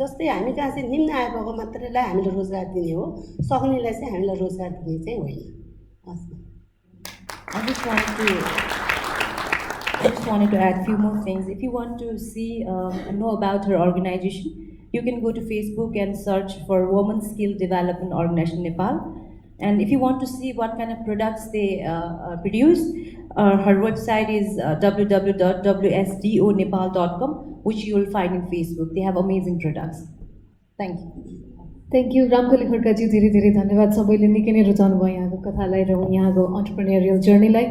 जस्तै हामी कहाँ चाहिँ निम्न आय भएको मात्रैलाई हामीले रोजगार दिने हो सक्नेलाई चाहिँ हामीलाई रोजगार दिने चाहिँ होइन हस् I just wanted to. I just wanted to add a few more things. If you want to see and know about her organization, you can go to Facebook and search for Women Skill Development Organization Nepal. And if you want to see what kind of products they produce, her website is www.wsdonepal.com, which you will find in Facebook. They have amazing products. Thank you. Thank you Ramkali खड्काजी धेरै धेरै धन्यवाद सबैले निकै नै रुचाउनु भयो यहाँको कथालाई र यहाँको अन्टरप्रेन्योरियल जर्नीलाई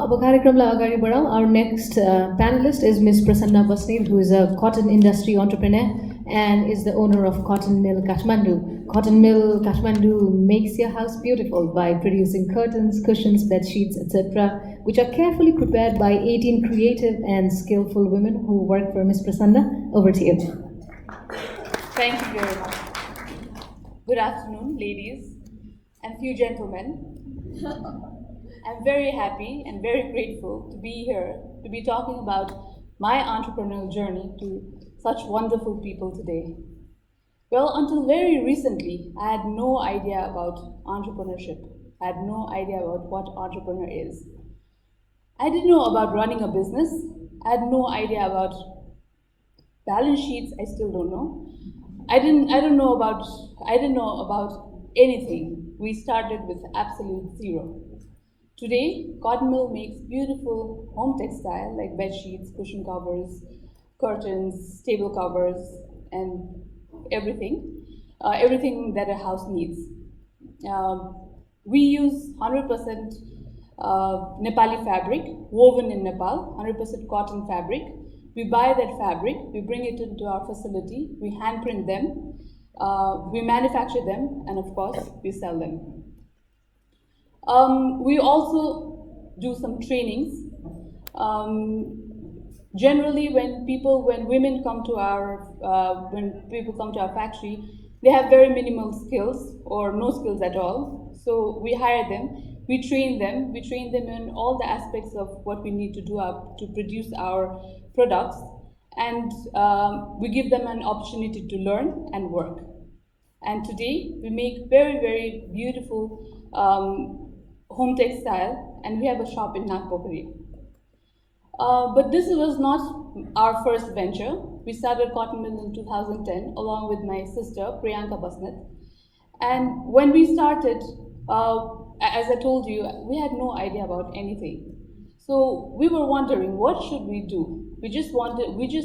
अब कार्यक्रमलाई अगाडि बढाउँ our next panelist is miss Prasanna Basnet who is a cotton industry entrepreneur and is the owner of Cotton Mill Kathmandu. Cotton Mill Kathmandu makes your house beautiful by producing curtains, cushions, bed sheets, etc., which are carefully prepared by 18 creative and skillful women who work for Miss Prasanna. Over to you. Thank you very much. Good afternoon, ladies and few gentlemen. I'm very happy and very grateful to be here, to be talking about my entrepreneurial journey to such wonderful people today. Well, until very recently, I had no idea about entrepreneurship. I had no idea about what entrepreneur is. I didn't know about running a business. I had no idea about balance sheets. I still don't know. I didn't know about anything. We started with absolute zero. Today, Cotton Mill makes beautiful home textile like bed sheets, cushion covers, curtains, table covers, and everything that a house needs. We use 100% Nepali fabric, woven in Nepal, 100% cotton fabric. We buy that fabric, we bring it into our facility, we handprint them, we manufacture them, and of course, we sell them. We also do some trainings. Generally, when women come to when people come to our factory, they have very minimal skills or no skills at all. So we hire them, we train them in all the aspects of what we need to do to produce our products, and we give them an opportunity to learn and work. And today, we make very, very beautiful home textile, and we have a shop in Nagpokari. But this was not our first venture. We started Cotton Mill in 2010 along with my sister Priyanka Basnet. And when we started, as I told you, we had no idea about anything. So we were wondering, what should we do? We just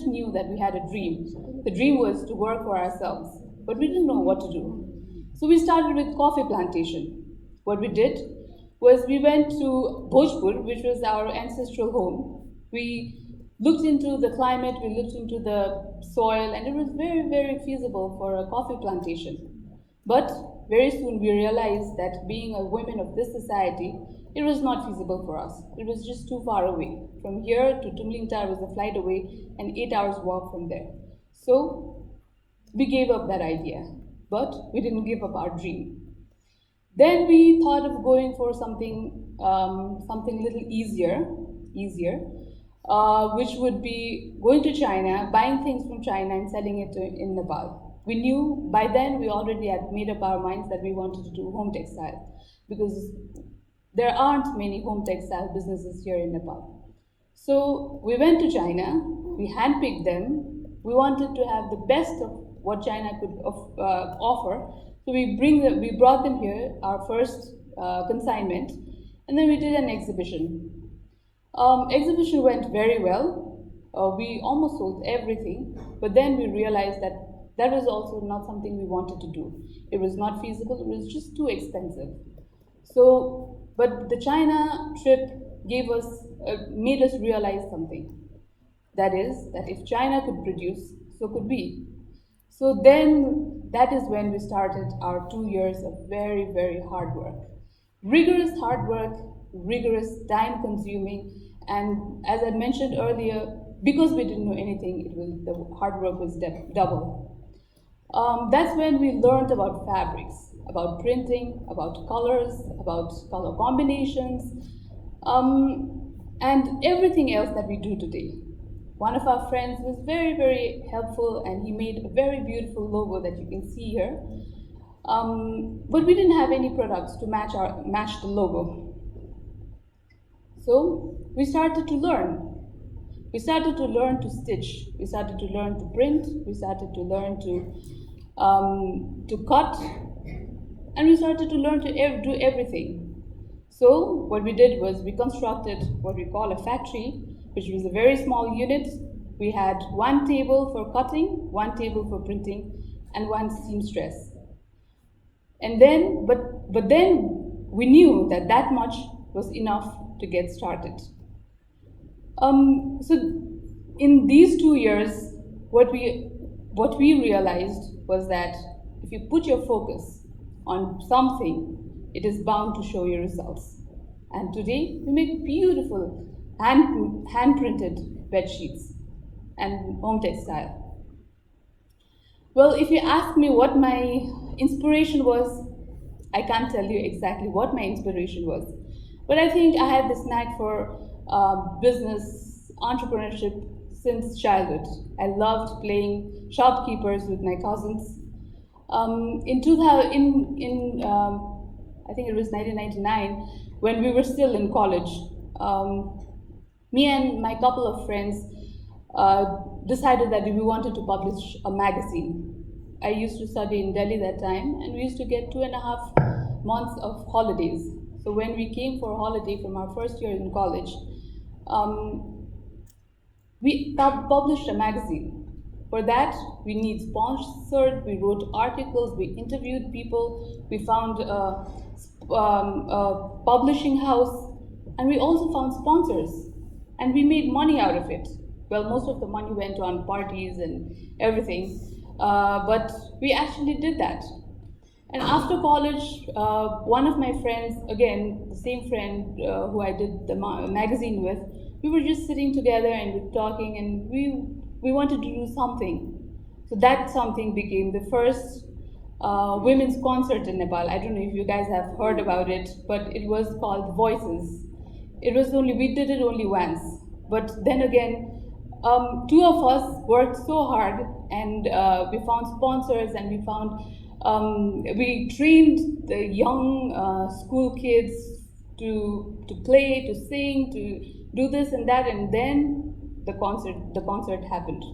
knew that we had a dream. The dream was to work for ourselves, but we didn't know what to do. So we started with coffee plantation. What we did, was we went to Bhojpur, which was our ancestral home. We looked into the climate, we looked into the soil, and it was very, very feasible for a coffee plantation. But very soon we realized that being a woman of this society, it was not feasible for us. It was just too far away. From here to Tumlingta was a flight away and 8 hours walk from there. So we gave up that idea, but we didn't give up our dream. Then we thought of going for something a little easier, which would be going to China, buying things from China and selling it in Nepal. We knew by then, we already had made up our minds that we wanted to do home textile, because there aren't many home textile businesses here in Nepal. So we went to China, we handpicked them, we wanted to have the best of what China could offer. So we brought them here, our first consignment, and then we did an exhibition. Exhibition went very well. We almost sold everything, but then we realized that that was also not something we wanted to do. It was not feasible, it was just too expensive. So, but the China trip made us realize something. That is, that if China could produce, so could we. So then, that is when we started our 2 years of very, very hard work. Rigorous hard work, rigorous, time-consuming, and as I mentioned earlier, because we didn't know anything, the hard work was double. That's when we learned about fabrics, about printing, about colors, about color combinations, and everything else that we do today. One of our friends was very, very helpful, and he made a very beautiful logo that you can see here. But we didn't have any products to match the logo. So we started to learn. We started to learn to stitch. We started to learn to print. We started to learn to cut, and we started to learn to do everything. So what we did was we constructed what we call a factory, which was a very small unit. We had one table for cutting, one table for printing, and one seamstress. And then, but then we knew that that much was enough to get started. So in these 2 years, what we realized was that if you put your focus on something, it is bound to show you results. And today, we make beautiful hand-printed bed sheets and home textile. Well, if you ask me what my inspiration was, I can't tell you exactly what my inspiration was. But I think I had this knack for business, entrepreneurship since childhood. I loved playing shopkeepers with my cousins. I think it was 1999, when we were still in college, me and my couple of friends decided that we wanted to publish a magazine. I used to study in Delhi that time, and we used to get 2.5 months of holidays. So when we came for a holiday from our first year in college, we published a magazine. For that, we need sponsored, we wrote articles, we interviewed people, we found a publishing house, and we also found sponsors. And we made money out of it. Well, most of the money went on parties and everything, but we actually did that. And after college, one of my friends, again, the same friend who I did the magazine with, we were just sitting together and we were talking, and we wanted to do something. So that something became the first women's concert in Nepal. I don't know if you guys have heard about it, but it was called Voices. We did it only once. But then again, two of us worked so hard, and we found sponsors, and we trained the young school kids to play, to sing, to do this and that, and then the concert happened.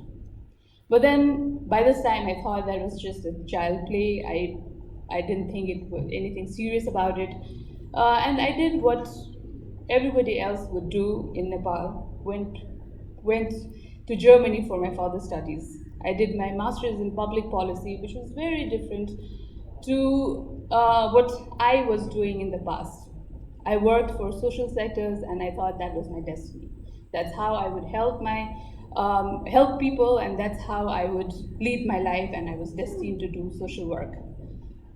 But then by this time I thought that was just a child play. I didn't think it was anything serious about it, and I did what everybody else would do in Nepal. Went to Germany for my further studies. I did my master's in public policy, which was very different to what I was doing in the past. I worked for social sectors, and I thought that was my destiny. That's how I would help people, and that's how I would lead my life, and I was destined to do social work.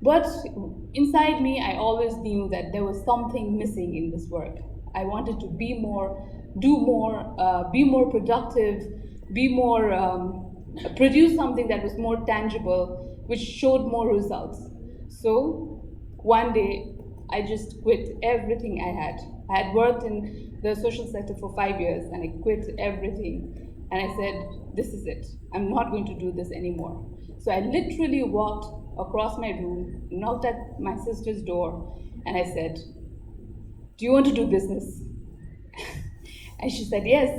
But inside me, I always knew that there was something missing in this work. I wanted to be more, do more, be more productive, be more, produce something that was more tangible, which showed more results. So one day, I just quit everything I had. I had worked in the social sector for 5 years, and I quit everything. And I said, this is it. I'm not going to do this anymore. So I literally walked across my room, knocked at my sister's door, and I said, do you want to do business? And she said, yes.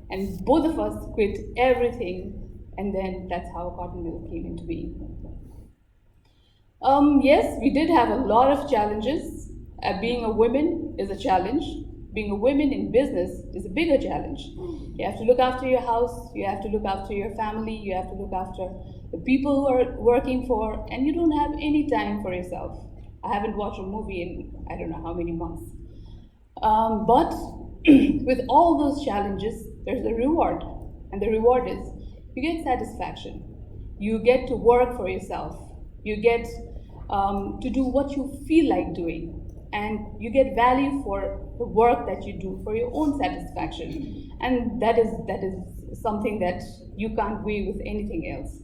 And both of us quit everything, and then that's how Cotton Mill came into being. Yes, we did have a lot of challenges. Being a woman is a challenge. Being a woman in business is a bigger challenge. You have to look after your house, you have to look after your family, you have to look after the people who are working for, and you don't have any time for yourself. I haven't watched a movie in I don't know how many months. But with all those challenges, there's a reward. And the reward is you get satisfaction. You get to work for yourself. You get to do what you feel like doing. And you get value for the work that you do for your own satisfaction. And that is something that you can't weigh with anything else.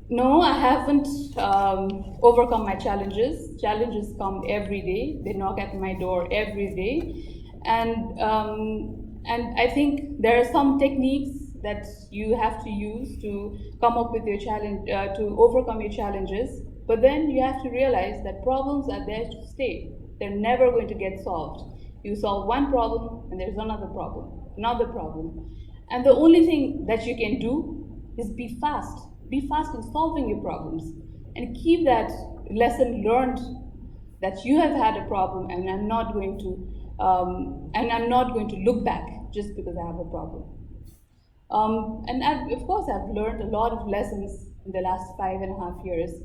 No, I haven't overcome my challenges. Challenges come every day. They knock at my door every day. And I think there are some techniques that you have to use to come up with your challenge, to overcome your challenges. But then you have to realize that problems are there to stay. They're never going to get solved. You solve one problem, and there's another problem. And the only thing that you can do is be fast. Be fast in solving your problems. And keep that lesson learned that you have had a problem, and I'm not going to look back just because I have a problem. And of course, I've learned a lot of lessons in the last 5.5 years.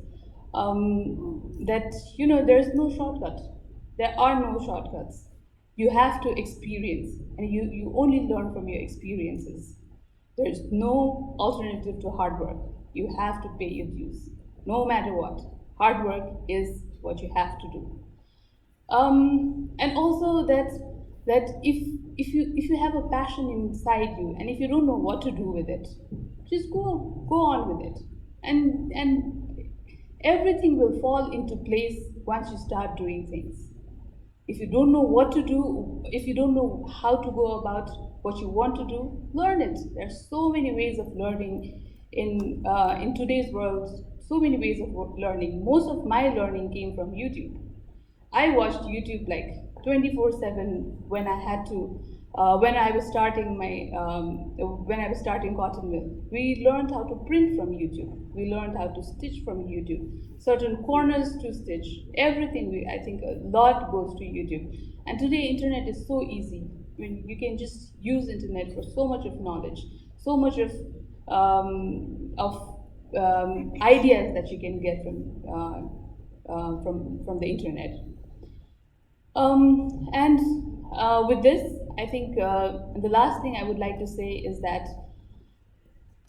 That there's no shortcut. There are no shortcuts. You have to experience, and you only learn from your experiences. There's no alternative to hard work. You have to pay your dues, no matter what. Hard work is what you have to do. And also that if you have a passion inside you, and if you don't know what to do with it, just go on with it, and everything will fall into place once you start doing things. If you don't know what to do, if you don't know how to go about what you want to do, learn it. There's so many ways of learning in today's world, so many ways of learning. Most of my learning came from YouTube. I watched YouTube like 24/7 when I had to, when I was starting Cotton Mill. We learned how to print from YouTube. We learned how to stitch from YouTube. Certain corners to stitch. Everything, I think a lot goes to YouTube. And today, internet is so easy. I mean, you can just use internet for so much of knowledge, so much of ideas that you can get from the internet. With this, I think the last thing I would like to say is that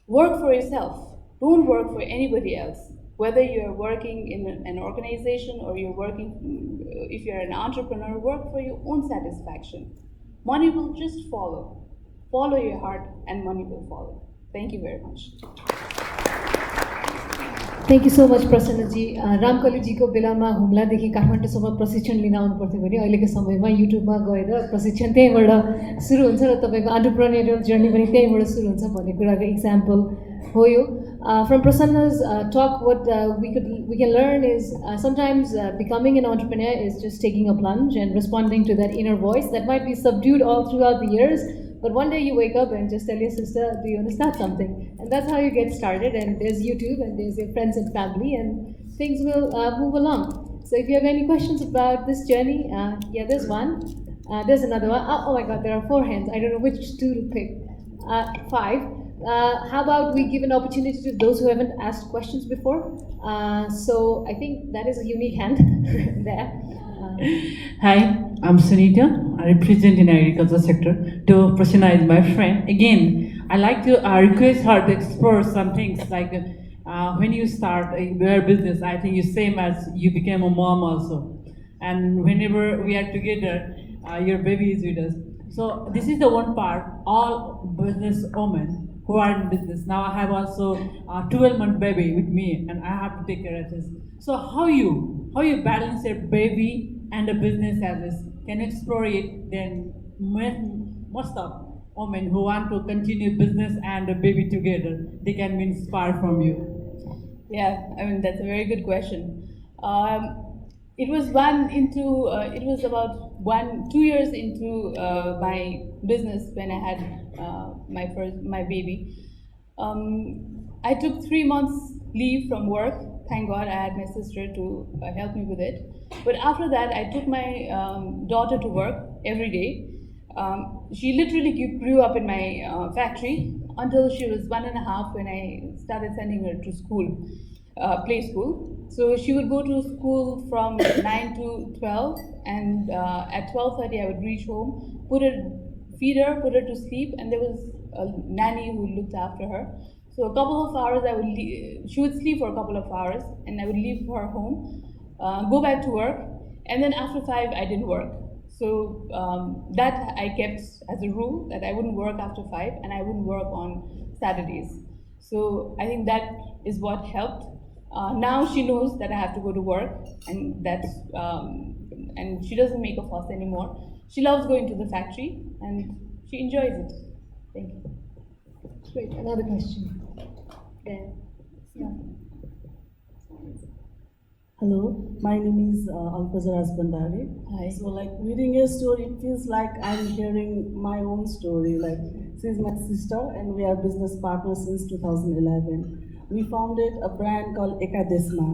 work for yourself. Don't work for anybody else. Whether you're working in an organization or if you're an entrepreneur, work for your own satisfaction. Money will just follow. Follow your heart, and money will follow. Thank you very much. Thank you so much, प्रसन्नजी. रामकलीजीको बेलामा हुम्लादेखि काठमाडौँसम्म प्रशिक्षण लिन आउनुपर्थ्यो भने अहिलेको समयमा युट्युबमा गएर प्रशिक्षण त्यहीँबाट सुरु हुन्छ र तपाईँको एन्टरप्रेन्योरियल जर्नी पनि त्यहीँबाट सुरु हुन्छ भन्ने कुराको इक्जाम्पल हो यो. From Prasanna's talk, what we can learn is sometimes becoming an entrepreneur is just taking a plunge and responding to that inner voice that might be subdued all throughout the years. But one day you wake up and just tell your sister, do you want to start something? And that's how you get started. And there's YouTube and there's your friends and family, and things will move along. So if you have any questions about this journey, yeah, there's one. There's another one. Oh my God, there are 4 hands. I don't know which 2 to pick. 5. How about we give an opportunity to those who haven't asked questions before? So I think that is a unique hand there. Hi, I'm Sunita. I represent in agriculture sector. To Prasanna is my friend. Again, I like to request her to explore some things like when you start your business. I think you same as you became a mom also, and whenever we are together, your baby is with us. So this is the one part. All business women who are in business now. I have also a 12-month baby with me, and I have to take care of this. So how you balance your baby and a business as this? Can you explore it? Then most of women who want to continue business and a baby together, they can be inspired from you. Yeah, I mean, that's a very good question. It was about 2 years into my business when I had my baby. I took 3 months leave from work. Thank God I had my sister to help me with it. But after that, I took my daughter to work every day. She literally grew up in my factory until she was 1.5 when I started sending her to school, play school. So she would go to school from 9 to 12, and at 12:30 I would reach home, feed her, put her to sleep, and there was a nanny who looked after her. So a couple of hours she would sleep for a couple of hours, and I would leave her home, go back to work, and then after 5 I didn't work. So that I kept as a rule, that I wouldn't work after 5 and I wouldn't work on Saturdays. So I think that is what helped. Now she knows that I have to go to work, and and she doesn't make a fuss anymore. She loves going to the factory and she enjoys it. Thank you. Great. Another question. There. Yeah. Hello, my name is Alfazar Asbandari. Hi. So, like reading your story, it feels like I'm hearing my own story. Like, she's my sister, and we are business partners since 2011. We founded a brand called Ekadesma.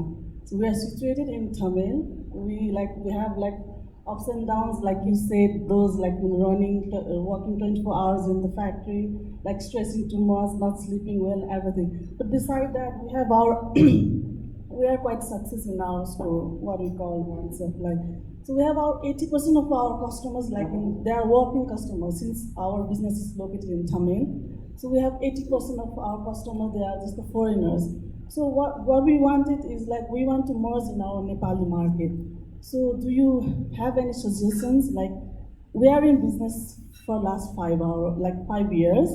So, we are situated in Tamil. We have like ups and downs, like you said, those like working 24 hours in the factory, like stressing too much, not sleeping well, everything. But beside that, we have our we are quite success in our store, what we call itself like. So we have our 80% of our customers, like they are working customers since our business is located in Tamil. So we have 80% of our customers, they are just the foreigners. So what we wanted is like we want to merge in our Nepali market. So do you have any suggestions? Like we are in business for last 5 years.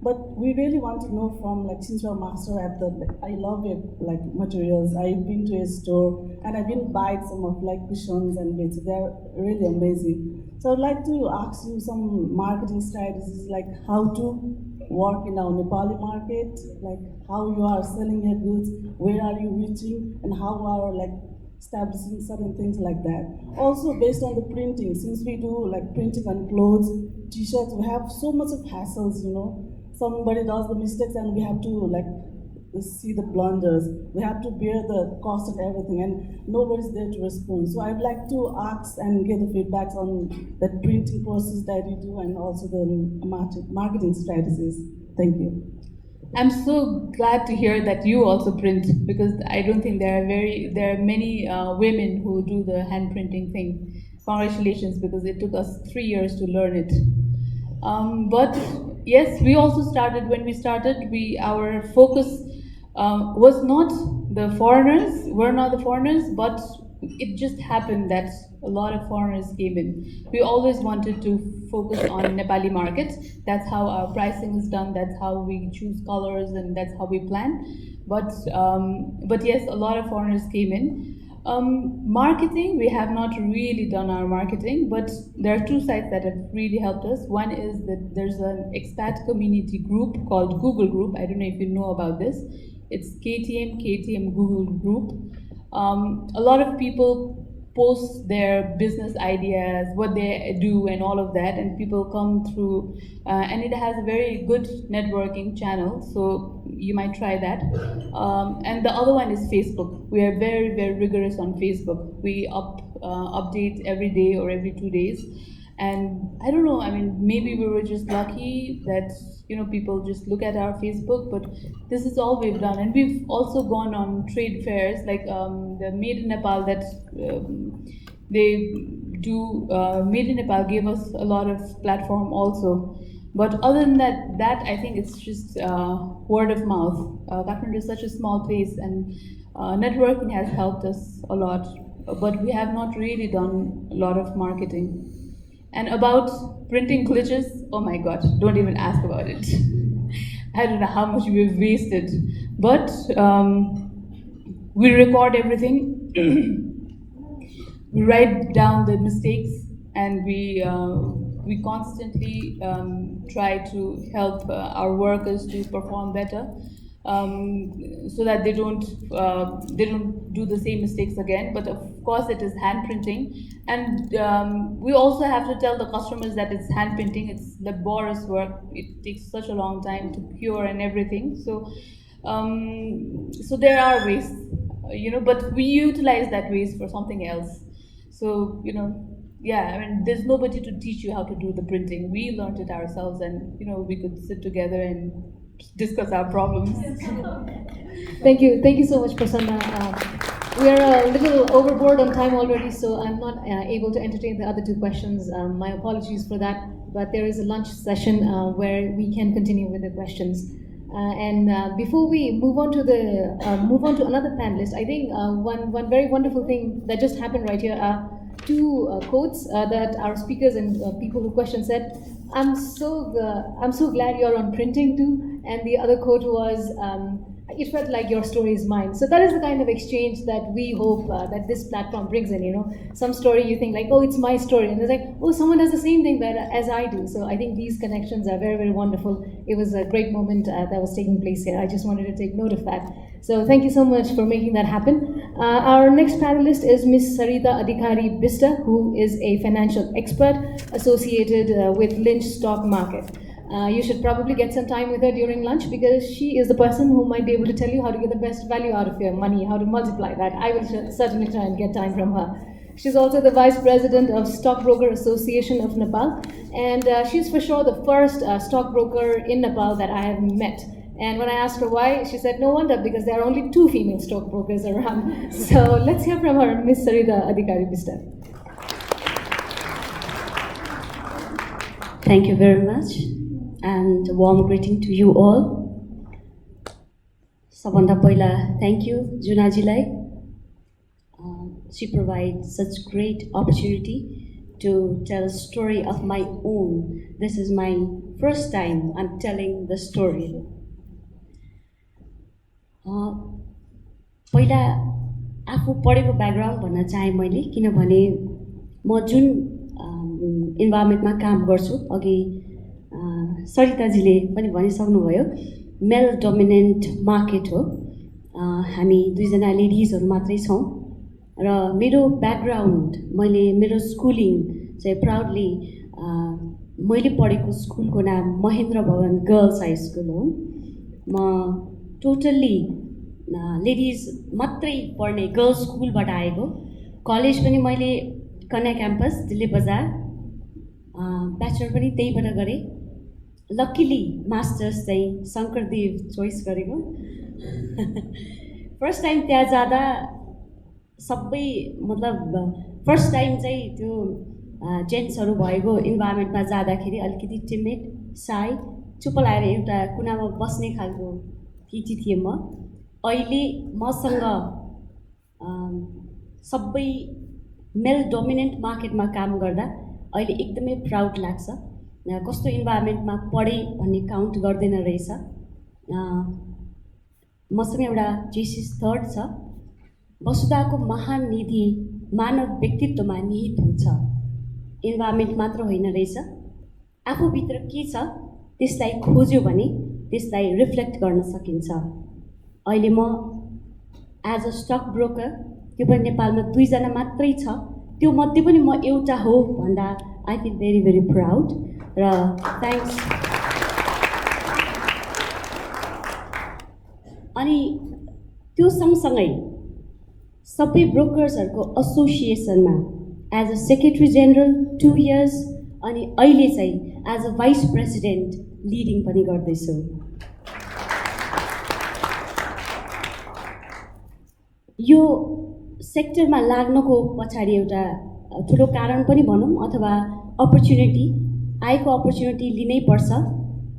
But we really want to know from, like, since you're a master at I love your like materials. I've been to a store and I've been buying some of like cushions and beds. They're really amazing. So I'd like to ask you some marketing strategies, like how to work in our Nepali market, like how you are selling your goods, where are you reaching, and how are like establishing certain things like that. Also based on the printing, since we do like printing on clothes, t-shirts, we have so much of hassles, Somebody does the mistakes and we have to like see the blunders. We have to bear the cost of everything and nobody's there to respond. So I'd like to ask and get the feedbacks on the printing process that you do and also the marketing strategies. Thank you. I'm so glad to hear that you also print, because I don't think there are many women who do the hand printing thing. Congratulations, because it took us 3 years to learn it. But yes, we also started, when we started, our focus was not the foreigners, but it just happened that a lot of foreigners came in. We always wanted to focus on Nepali markets. That's how our pricing is done, that's how we choose colors, and that's how we plan. But yes, a lot of foreigners came in. Marketing, we have not really done our marketing, but there are 2 sites that have really helped us. One is that there's an expat community group called Google Group. I don't know if you know about this. It's KTM Google Group. A lot of people post their business ideas, what they do, and all of that, and people come through, and it has a very good networking channel, so you might try that. And the other one is Facebook. We are very, very rigorous on Facebook. We update every day or every 2 days, And I don't know, I mean, maybe we were just lucky that, people just look at our Facebook, but this is all we've done. And we've also gone on trade fairs, like the Made in Nepal that they do. Made in Nepal gave us a lot of platform also. But other than that I think it's just word of mouth. Kathmandu is such a small place, and networking has helped us a lot. But we have not really done a lot of marketing. And about printing glitches, oh my god, don't even ask about it. I don't know how much we've wasted. But we record everything. We write down the mistakes, and we constantly try to help our workers to perform better, so that they don't do the same mistakes again. But of course, it is hand printing, and we also have to tell the customers that it's hand printing. It's laborious work. It takes such a long time to cure and everything. So there are ways, but we utilize that waste for something else. So yeah, I mean, there's nobody to teach you how to do the printing. We learned it ourselves, and we could sit together and discuss our problems. Thank you so much, Prasanna. We are a little overboard on time already, so I'm not able to entertain the other two questions. My apologies for that, but there is a lunch session where we can continue with the questions. And before we move on to another panelist, I think one very wonderful thing that just happened right here are two quotes that our speakers and people who questioned said. I'm so glad you're on printing too. And the other quote was, it felt like your story is mine. So that is the kind of exchange that we hope that this platform brings in. Some story you think like, oh, it's my story, and it's like, oh, someone does the same thing as I do. So I think these connections are very, very wonderful. It was a great moment that was taking place here. I just wanted to take note of that. So thank you so much for making that happen. Our next panelist is Ms. Sarita Adhikari Bista, who is a financial expert associated with Lynch Stock Market. You should probably get some time with her during lunch, because she is the person who might be able to tell you how to get the best value out of your money, how to multiply that. I will certainly try and get time from her. She's also the Vice President of Stockbroker Association of Nepal, and she's for sure the first stockbroker in Nepal that I have met. And when I asked her why, she said, no wonder, because there are only 2 female stockbrokers around. So let's hear from her, Ms. Sarita Adhikari Bista. Thank you very much, and a warm greeting to you all. Sabanda Poila, thank you, Junajilai. She provides such great opportunity to tell a story of my own. This is my first time I'm telling the story. पहिला आफू पढेको background भन्न चाहे मैले, किनभने म जुन इन्भाइरोमेन्टमा काम गर्छु, अघि सरिताजीले पनि भनिसक्नुभयो, मेल डोमिनेन्ट मार्केट हो। हामी दुईजना लेडिजहरू मात्रै छौँ, र मेरो ब्याकग्राउन्ड, मेरो स्कुलिङ चाहिँ प्राउडली मैले पढेको स्कुलको नाम महेन्द्र भवन गर्ल्स हाई स्कुल हो। म टोटल्ली लेडिज मात्रै पढ्ने गर्ल्स स्कुलबाट आएको। कलेज पनि मैले कन्या क्याम्पस दिल्ली बजार, ब्याचलर पनि त्यहीबाट गरेँ। लक्किली मास्टर्स चाहिँ शङ्करदेव चोइस गरेको। फर्स्ट टाइम त्यहाँ जाँदा सबै मतलब फर्स्ट टाइम चाहिँ त्यो जेन्ट्सहरू भएको इन्भाइरोमेन्टमा जाँदाखेरि अलिकति टिमिड, साई, चुप लाएर एउटा कुनामा बस्ने खालको केटी थिएँ म। अहिले मसँग सबै मेल डोमिनेन्ट मार्केटमा काम गर्दा अहिले एकदमै प्राउड लाग्छ। कस्तो इन्भाइरोमेन्टमा पढेँ भन्ने काउन्ट गर्दैन रहेछ। मसँग एउटा जेसिस थर्ड छ। वसुधाको महान निधि मानव व्यक्तित्वमा निहित हुन्छ। इन्भाइरोमेन्ट मात्र होइन रहेछ, आफूभित्र के छ त्यसलाई खोज्यो भने त्यसलाई रिफ्लेक्ट गर्न सकिन्छ। अहिले म एज अ स्टक ब्रोकर, त्यो पनि नेपालमा 2 जना मात्रै छ, त्यो मध्ये पनि म एउटा हो भन्दा I feel very very proud र थ्याङ्क्स। अनि त्यो सँगसँगै सबै ब्रोकर्सहरूको एसोसिएसनमा as a secretary general 2 years, अनि अहिले चाहिँ as a vice president leading पनि गर्दैछु। यो सेक्टरमा लाग्नको पछाडि एउटा ठुलो कारण पनि भनौँ अथवा अपर्च्युनिटी, आएको अपर्च्युनिटी लिनै पर्छ।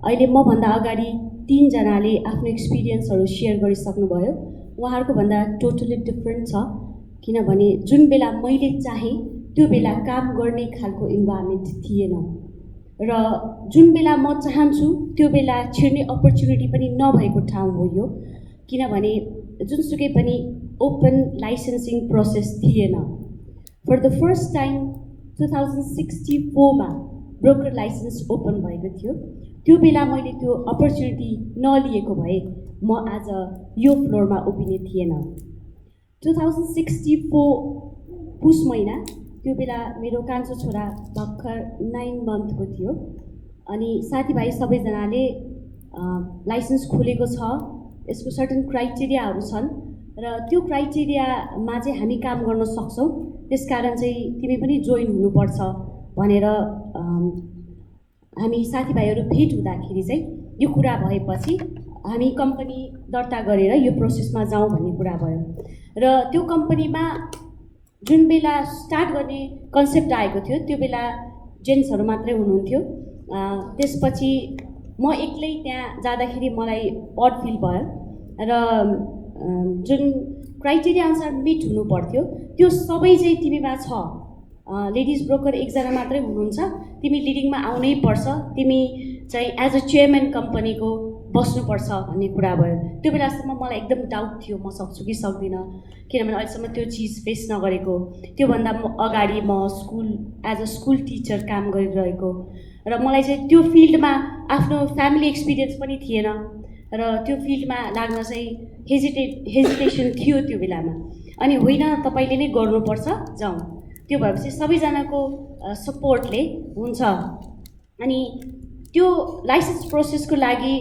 अहिले मभन्दा अगाडि 3 जनाले आफ्नो एक्सपिरियन्सहरू सेयर गरिसक्नुभयो। उहाँहरूको भन्दा टोटली डिफ्रेन्ट छ, किनभने जुन बेला मैले चाहेँ त्यो बेला काम गर्ने खालको इन्भाइरोमेन्ट थिएन र जुन बेला म चाहन्छु त्यो बेला छिर्ने अपर्च्युनिटी पनि नभएको ठाउँ हो यो, किनभने जुनसुकै पनि ओपन लाइसेन्सिङ प्रोसेस थिएन। फर द फर्स्ट टाइम 2064 मा ब्रोकर लाइसेन्स ओपन भएको थियो। त्यो बेला मैले त्यो अपर्च्युनिटी नलिएको भए म आज यो फ्लोरमा उभिने थिएन। 2064 पुस महिना, त्यो बेला मेरो कान्छो छोरा भर्खर 9 मन्थको थियो अनि साथीभाइ सबैजनाले लाइसेन्स खुलेको छ, यसको सर्टन क्राइटेरियाहरू छन् र त्यो क्राइटेरियामा चाहिँ हामी काम गर्न सक्छौँ, त्यसकारण चाहिँ तिमी पनि जोइन हुनुपर्छ भनेर हामी साथीभाइहरू भेट हुँदाखेरि चाहिँ यो कुरा भएपछि हामी कम्पनी दर्ता गरेर यो प्रोसेसमा जाउँ भन्ने कुरा भयो र त्यो कम्पनीमा जुन बेला स्टार्ट गर्ने कन्सेप्ट आएको थियो त्यो बेला जेन्ट्सहरू मात्रै हुनुहुन्थ्यो। त्यसपछि म एक्लै त्यहाँ जाँदाखेरि मलाई अड फिल भयो र जुन क्राइटेरिया अनुसार मिट हुनु पर्थ्यो त्यो सबै चाहिँ तिमीमा छ। लेडिज ब्रोकर एकजना मात्रै हुनुहुन्छ, तिमी लिडिङमा आउनै पर्छ, तिमी चाहिँ एज अ चेयरम्यान कम्पनीको बस्नुपर्छ भन्ने कुरा भयो। त्यो बेलासम्म मलाई एकदम डाउट थियो म सक्छु कि सक्दिनँ, किनभने अहिलेसम्म त्यो चिज फेस नगरेको। त्योभन्दा अगाडि म एज अ स्कुल टिचर काम गरिरहेको र मलाई चाहिँ त्यो फिल्डमा आफ्नो फ्यामिली एक्सपिरियन्स पनि थिएन र त्यो फिल्डमा लाग्न चाहिँ हेजिटेसन थियो त्यो बेलामा। अनि होइन तपाईँले नै गर्नुपर्छ, जाउँ। त्यो भएपछि सबैजनाको सपोर्टले हुन्छ। अनि त्यो लाइसेन्स प्रोसेसको लागि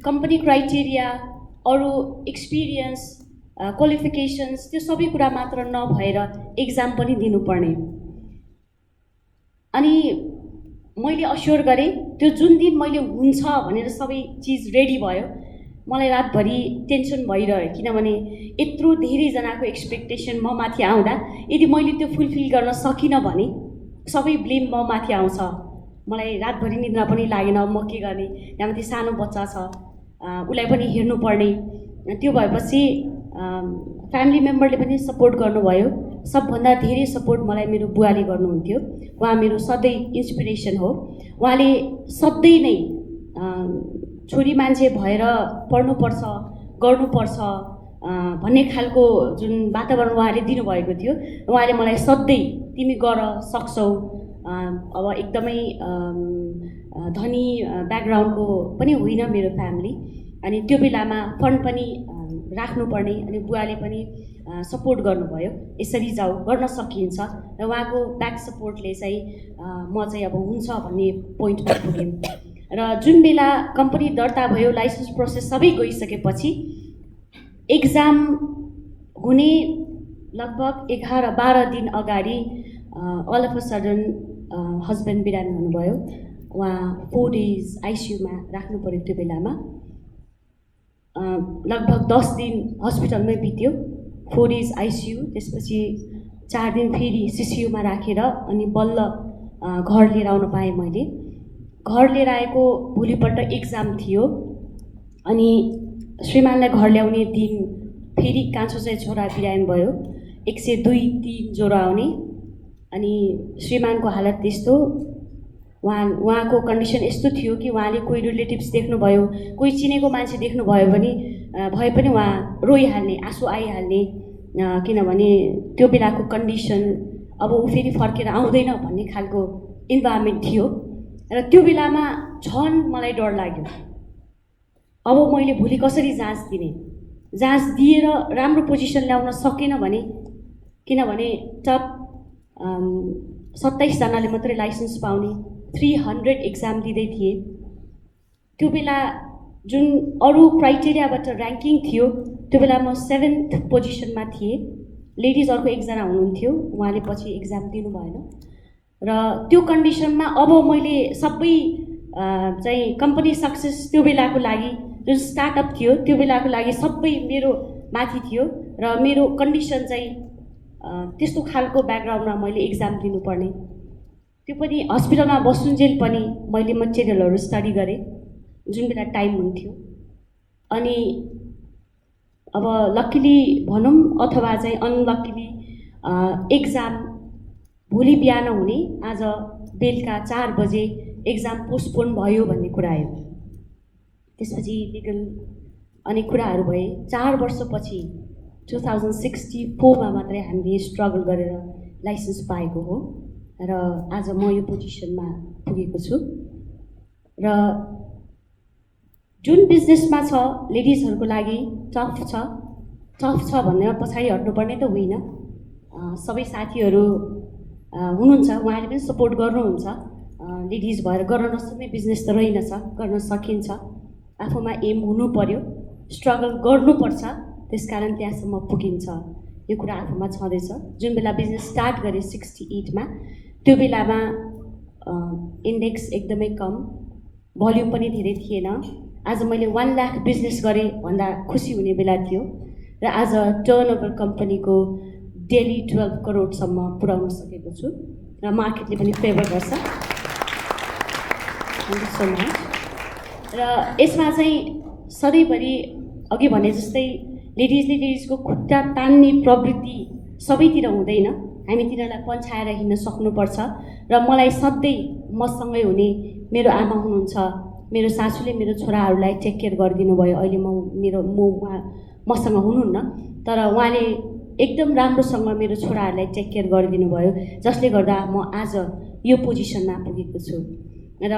कम्पनी क्राइटेरिया, अरू एक्सपिरियन्स, क्वालिफिकेसन्स, त्यो सबै कुरा मात्र नभएर एक्जाम पनि दिनुपर्ने। अनि मैले अस्योर गरेँ त्यो जुन दिन मैले हुन्छ भनेर सबै चिज रेडी भयो, मलाई रातभरि टेन्सन भइरह्यो, किनभने यत्रो धेरैजनाको एक्सपेक्टेसन म माथि आउँदा यदि मैले त्यो फुलफिल गर्न सकिनँ भने सबै ब्लेम म माथि आउँछ। मलाई रातभरि निद्रा पनि लागेन, म के गर्ने, त्यहाँमाथि सानो बच्चा छ, उसलाई पनि हेर्नुपर्ने। त्यो भएपछि फ्यामिली मेम्बरले पनि सपोर्ट गर्नुभयो। सबभन्दा धेरै सपोर्ट मलाई मेरो बुवाले गर्नुहुन्थ्यो। उहाँ मेरो सधैँ इन्सपिरेसन हो। उहाँले सधैँ नै छोरी मान्छे भएर पढ्नुपर्छ, गर्नुपर्छ भन्ने खालको जुन वातावरण उहाँले दिनुभएको थियो, उहाँले मलाई सधैँ तिमी गर सक्छौ। अब एकदमै धनी ब्याकग्राउन्डको पनि होइन मेरो फ्यामिली, अनि त्यो बेलामा फन्ड पनि राख्नुपर्ने, अनि बुवाले पनि सपोर्ट गर्नुभयो, यसरी जाऊ, गर्न सकिन्छ र उहाँको ब्याक सपोर्टले चाहिँ म चाहिँ अब हुन्छ भन्ने पोइन्टमा पुग्यौँ। र जुन बेला कम्पनी दर्ता भयो, लाइसेन्स प्रोसेस सबै गइसकेपछि एक्जाम हुने लगभग 11-12 दिन अगाडि all of a sudden husband बिरामी हुनुभयो। उहाँ 4 डेज आइसियुमा राख्नु पऱ्यो। त्यो बेलामा लगभग 10 दिन हस्पिटलमै बित्यो, 4 डेज आइसियु, त्यसपछि 4 दिन फेरि सिसियुमा राखेर अनि बल्ल घर लिएर आउन पाएँ मैले। घर लिएर आएको भोलिपल्ट एक्जाम थियो अनि श्रीमानलाई घर ल्याउने दिन फेरि कान्छो चाहिँ छोरा बिरामी भयो, 102-3 ज्वरो आउने। अनि श्रीमानको हालत त्यस्तो, उहाँको कन्डिसन यस्तो थियो कि उहाँले कोही रिलेटिभ्स देख्नुभयो, कोही चिनेको मान्छे देख्नुभयो भने भए पनि उहाँ रोइहाल्ने, आँसु आइहाल्ने, किनभने त्यो बेलाको कन्डिसन अब ऊ फेरि फर्केर आउँदैन भन्ने खालको इन्भाइरोमेन्ट थियो। र त्यो बेलामा झन् मलाई डर लाग्यो, अब मैले भोलि कसरी जाँच दिने, जाँच दिएर राम्रो पोजिसन ल्याउन सकेन भने, किनभने टप 27 जनाले मात्रै लाइसेन्स पाउने, 300 एक्जाम दिँदै थिए। त्यो बेला जुन अरू क्राइटेरियाबाट ऱ्याङ्किङ थियो, त्यो बेला म 7th पोजिसनमा थिएँ। लेडिज अर्को एकजना हुनुहुन्थ्यो, उहाँले पछि एक्जाम दिनु भएन। र त्यो कन्डिसनमा अब मैले सबै चाहिँ कम्पनी सक्सेस त्यो बेलाको लागि जुन स्टार्टअप थियो त्यो बेलाको लागि सबै मेरो माथि थियो र मेरो कन्डिसन चाहिँ त्यस्तो खालको ब्याकग्राउन्डमा मैले एक्जाम दिनुपर्ने, त्यो पनि हस्पिटलमा बस्नुन्जेल पनि मैले मटेरियलहरू स्टडी गरेँ जुन बेला टाइम हुन्थ्यो। अनि अब लक्किली भनौँ अथवा चाहिँ अनलक्किली एक्जाम भोलि बिहान हुने, आज बेलुका 4 बजे एक्जाम पोस्टपोन भयो भन्ने कुरा आयो। त्यसपछि लिगल अनेक कुराहरू भए। 4 वर्षपछि 2064मा मात्रै हामीले स्ट्रगल गरेर लाइसेन्स पाएको हो र आज म यो पोजिसनमा पुगेको छु। र जुन बिजनेसमा छ लेडिजहरूको लागि टफ छ भन्ने पछाडि हट्नुपर्ने त होइन। सबै साथीहरू हुनुहुन्छ, उहाँले पनि सपोर्ट गर्नुहुन्छ। लेडिज भएर गर्न नसक्ने बिजनेस त रहेनछ, गर्न सकिन्छ। आफूमा एम हुनु पर्यो, स्ट्रगल गर्नुपर्छ, त्यसकारण त्यहाँसम्म पुगिन्छ। यो कुरा आफूमा छँदैछ। जुन बेला बिजनेस स्टार्ट गरेँ 68मा, त्यो बेलामा इन्डेक्स एकदमै कम, भल्युम पनि धेरै थिएन। आज मैले 1 लाख बिजनेस गरेँ भन्दा खुसी हुने बेला थियो र आज टर्नओभर कम्पनीको डेली 12 करोडसम्म पुर्याउन सकेको छु र मार्केटले पनि फेभर गर्छ। Thank you so much. र यसमा चाहिँ सधैँभरि अघि भने जस्तै लेडिजको खुट्टा तान्ने प्रवृत्ति सबैतिर हुँदैन, हामी तिनीहरूलाई पन्छाएर हिँड्न सक्नुपर्छ। र मलाई सधैँ मसँगै हुने मेरो आमा हुनुहुन्छ, मेरो सासूले मेरो छोराहरूलाई टेक केयर गरिदिनु भयो। अहिले मसँग हुनुहुन्न, तर उहाँले एकदम राम्रोसँग मेरो छोराहरूलाई टेक केयर गरिदिनु भयो, जसले गर्दा म आज यो पोजिसनमा पुगेको छु। र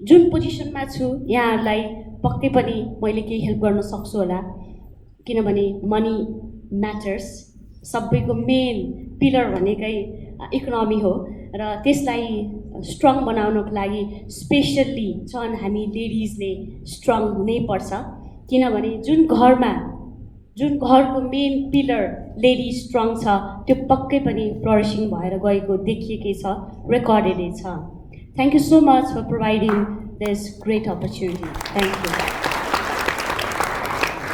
जुन पोजिसनमा छु यहाँहरूलाई पक्कै पनि मैले केही हेल्प गर्न सक्छु होला, किनभने मनी म्याटर्स। सबैको मेन पिलर भनेकै इकोनोमी हो र त्यसलाई स्ट्रङ बनाउनको लागि स्पेसल्ली झन् हामी लेडिजले स्ट्रङ हुनैपर्छ। किनभने जुन घरको मेन पिलर लेडी स्ट्रङ छ त्यो पक्कै पनि फ्लरिसिङ भएर गएको देखिएकै छ, रेकर्डेडै छ। Thank you so much for providing this great opportunity. Thank you.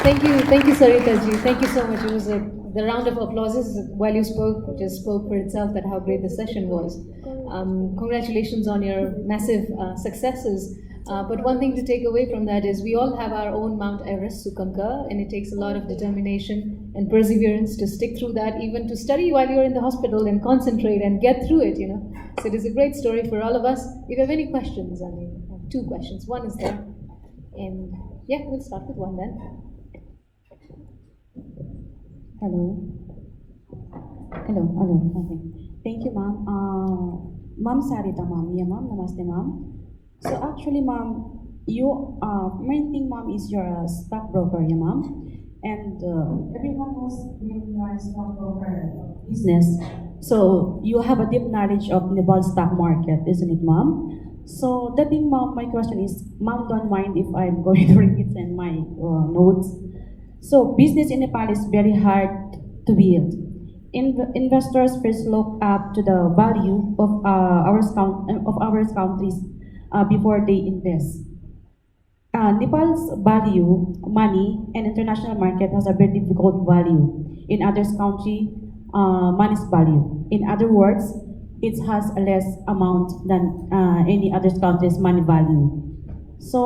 Thank you, Sarita ji. Thank you so much. It was the round of applauses while you spoke just spoke for itself that how great the session was. Congratulations on your massive successes. But one thing to take away from that is we all have our own Mount Everest to conquer, and it takes a lot of determination and perseverance to stick through that, even to study while you're in the hospital and concentrate and get through it, So it is a great story for all of us. If you have any questions, I have 2 questions. One is there. And yeah, we'll start with one then. Hello. Okay. Thank you, ma'am. Ma'am Sarita, ma'am. Yeah, ma'am. Namaste, ma'am. So actually, ma'am, main thing, ma'am, is you're a stockbroker, yeah, ma'am. And everyone knows you are a stockbroker business. So you have a deep knowledge of Nepal stock market, isn't it, ma'am? So the thing, ma'am, my question is, ma'am, don't mind if I'm going to read it in my notes. So business in Nepal is very hard to build. Investors first look up to the value of our countries before they invest. Nepal's value, money, and international market has a very difficult value. In others' country, money's value. In other words, it has a less amount than any other country's money value. So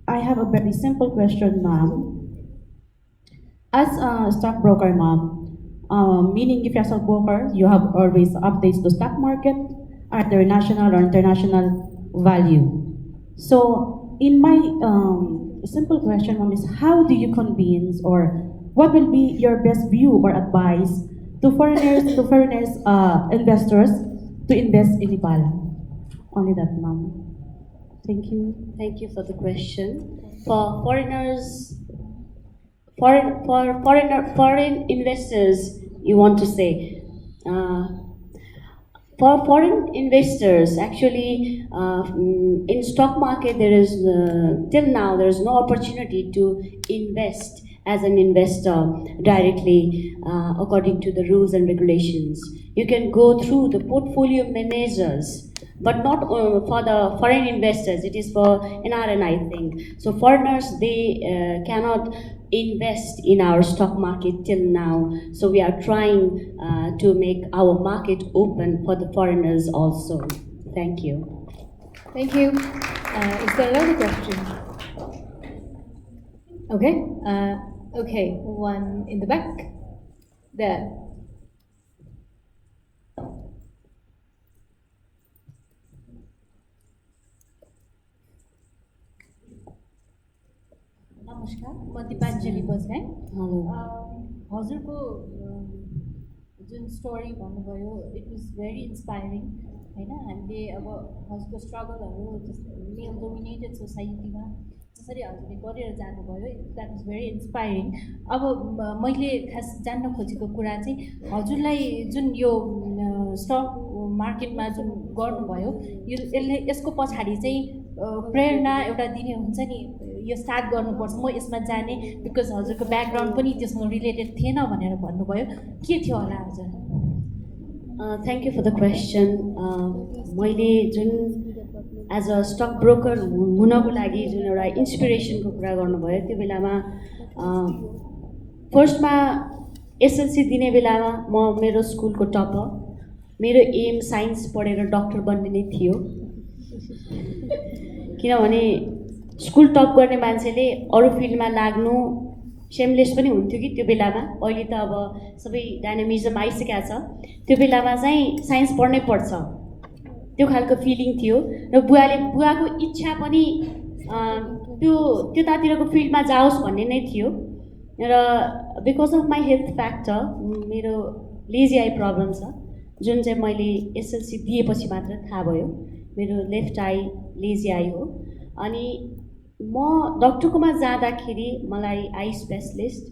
I have a very simple question, ma'am. As a stockbroker, ma'am, meaning if you're a stockbroker, you have always updates to stock market, either national or international value. So in my simple question, ma'am, is how do you convince or what will be your best view or advice to foreigners, investors to invest in Nepal? Only that, ma'am. Thank you. Thank you for the question. For foreign investors, you want to say, for foreign investors, actually, in stock market, there is till now there is no opportunity to invest as an investor directly according to the rules and regulations. You can go through the portfolio managers, but not for the foreign investors. It is for NRN, I think. So foreigners, they cannot invest in our stock market till now. So we are trying to make our market open for the foreigners also. Thank you. Thank you. Is there another question? Okay. Okay. One in the back. There. नमस्कार म दिपाञ्जली बस्ने हजुरको जुन story भन्नुभयो it was very inspiring हैन हामीले अब हजुरको स्ट्रगलहरू male dominated सोसाइटीमा जसरी हजुरले गरेर जानुभयो द्याट वाज भेरी इन्सपायरिङ। अब मैले खास जान्न खोजेको कुरा चाहिँ हजुरलाई जुन यो स्टक मार्केटमा जुन गर्नुभयो यसको पछाडि चाहिँ प्रेरणा एउटा दिने हुन्छ नि, यो स्टार्ट गर्नुपर्छ म यसमा जाने, बिकज हजुरको ब्याकग्राउन्ड पनि त्यसमा रिलेटेड थिएन भनेर भन्नुभयो, के थियो होला हजुर? Thank you for the question. मैले जुन एज अ स्टक ब्रोकर हुनको लागि जुन एउटा इन्सपिरेसनको कुरा गर्नुभयो त्यो बेलामा फर्स्टमा एसएलसी दिने बेलामा म मेरो स्कुलको टपर, मेरो एम साइन्स पढेर डक्टर बन्ने नै थियो। किनभने स्कुल टप गर्ने मान्छेले अरू फिल्डमा लाग्नु सेमलेस पनि हुन्थ्यो कि त्यो बेलामा। अहिले त अब सबै डाइनामिजम आइसकेको छ, त्यो बेलामा चाहिँ साइन्स पढ्नै पर्छ त्यो खालको फिलिङ थियो। र बुवाको इच्छा पनि त्यो त्यतातिरको फिल्डमा जाओस् भन्ने नै थियो। र because of my health factor मेरो लेजी आई प्रब्लम छ, जुन चाहिँ मैले एसएलसी दिएपछि मात्र थाहा भयो। मेरो लेफ्ट आई लेजी आई हो। अनि म डक्टरकोमा जाँदाखेरि मलाई आई स्पेसलिस्ट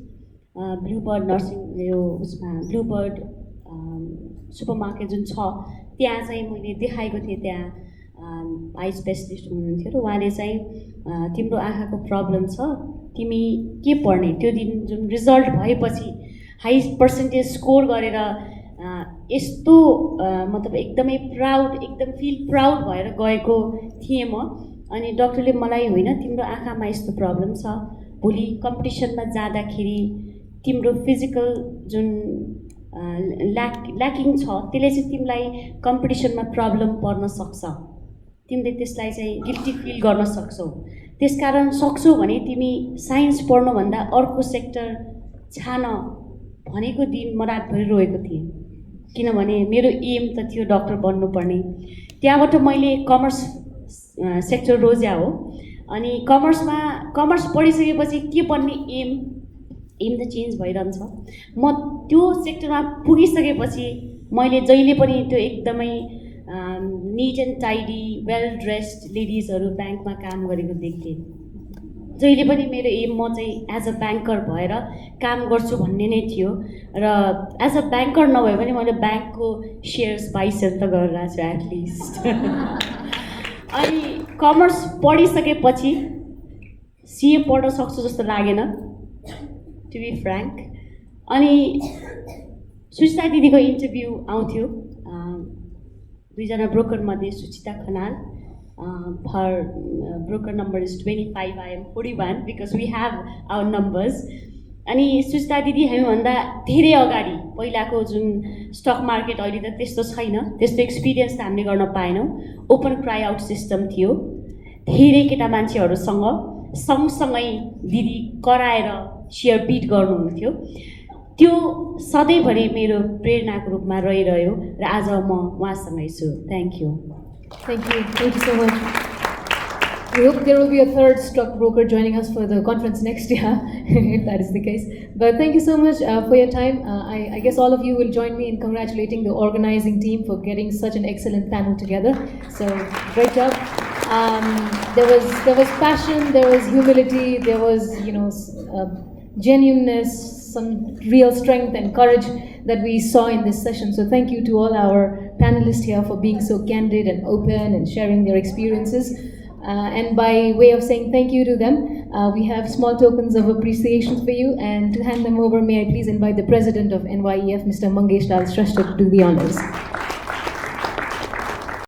ब्लुबर्ड नर्सिङ यो उसमा ब्लुबर्ड सुपरमार्केट जुन छ त्यहाँ चाहिँ मैले देखाएको थिएँ। त्यहाँ आई स्पेसलिस्ट हुनुहुन्थ्यो र उहाँले चाहिँ तिम्रो आँखाको प्रब्लम छ, तिमी के पढ्ने? त्यो दिन जुन रिजल्ट भएपछि हाई पर्सेन्टेज स्कोर गरेर यस्तो मतलब एकदमै प्राउड, एकदम फिल प्राउड भएर गएको थिएँ म। अनि डक्टरले मलाई होइन तिम्रो आँखामा यस्तो प्रब्लम छ, भोलि कम्पिटिसनमा जाँदाखेरि तिम्रो फिजिकल जुन ल्याकिङ छ त्यसले चाहिँ तिमीलाई कम्पिटिसनमा प्रब्लम पर्न सक्छ, तिमीले त्यसलाई चाहिँ गिल्टी फिल गर्न सक्छौ। त्यसकारण सक्छौ भने तिमी साइन्स पढ्नुभन्दा अर्को सेक्टर छान भनेको दिन म रातभरि रोएको थिएँ। किनभने मेरो एम त थियो डक्टर बन्नुपर्ने। त्यहाँबाट मैले कमर्स सेक्टर रोज्या हो। अनि कमर्स पढिसकेपछि के बन्ने एम त चेन्ज भइरहन्छ। म त्यो सेक्टरमा पुगिसकेपछि मैले जहिले पनि त्यो एकदमै neat and tidy well dressed लेडिजहरू ब्याङ्कमा काम गरेको देख्थेँ। जहिले पनि मेरो एम म चाहिँ एज अ ब्याङ्कर भएर काम गर्छु भन्ने नै थियो। र एज अ ब्याङ्कर नभए पनि मैले ब्याङ्कको सेयर्स बाइसेल त गरिरहेको छु एटलिस्ट। अनि कमर्स पढिसकेपछि सिए पढ्न सक्छु जस्तो लागेन, टु बी फ्र्याङ्क। अनि सुचिता दिदीको इन्टरभ्यू आउँथ्यो, दुईजना ब्रोकरमध्ये सुचिता Khanal, her broker number is 25, I am 41 because we have our numbers. अनि सुचिता दिदी हामीभन्दा धेरै अगाडि पहिलाको जुन स्टक मार्केट अहिले त त्यस्तो छैन, त्यस्तो एक्सपिरियन्स त हामीले गर्न पाएनौँ। ओपन क्राई आउट सिस्टम थियो, धेरै केटा मान्छेहरूसँग सँगसँगै दिदी कराएर सेयर बिट गर्नुहुन्थ्यो। त्यो सधैँभरि मेरो प्रेरणाको रूपमा रहिरह्यो र आज म उहाँसँगै छु। Thank you. Thank you. Thank you so much. We hope there will be a third stockbroker joining us for the conference next year, if that is the case. But thank you so much for your time. I guess all of you will join me in congratulating the organizing team for getting such an excellent panel together. So great job. There was passion, there was humility, there was genuineness, some real strength and courage that we saw in this session. So thank you to all our panelists here for being so candid and open and sharing their experiences. And by way of saying thank you to them, We have small tokens of appreciation for you, and to hand them over, may I please invite the president of NYEF, Mr. Mangesh Lal Shrestha, to do the honors.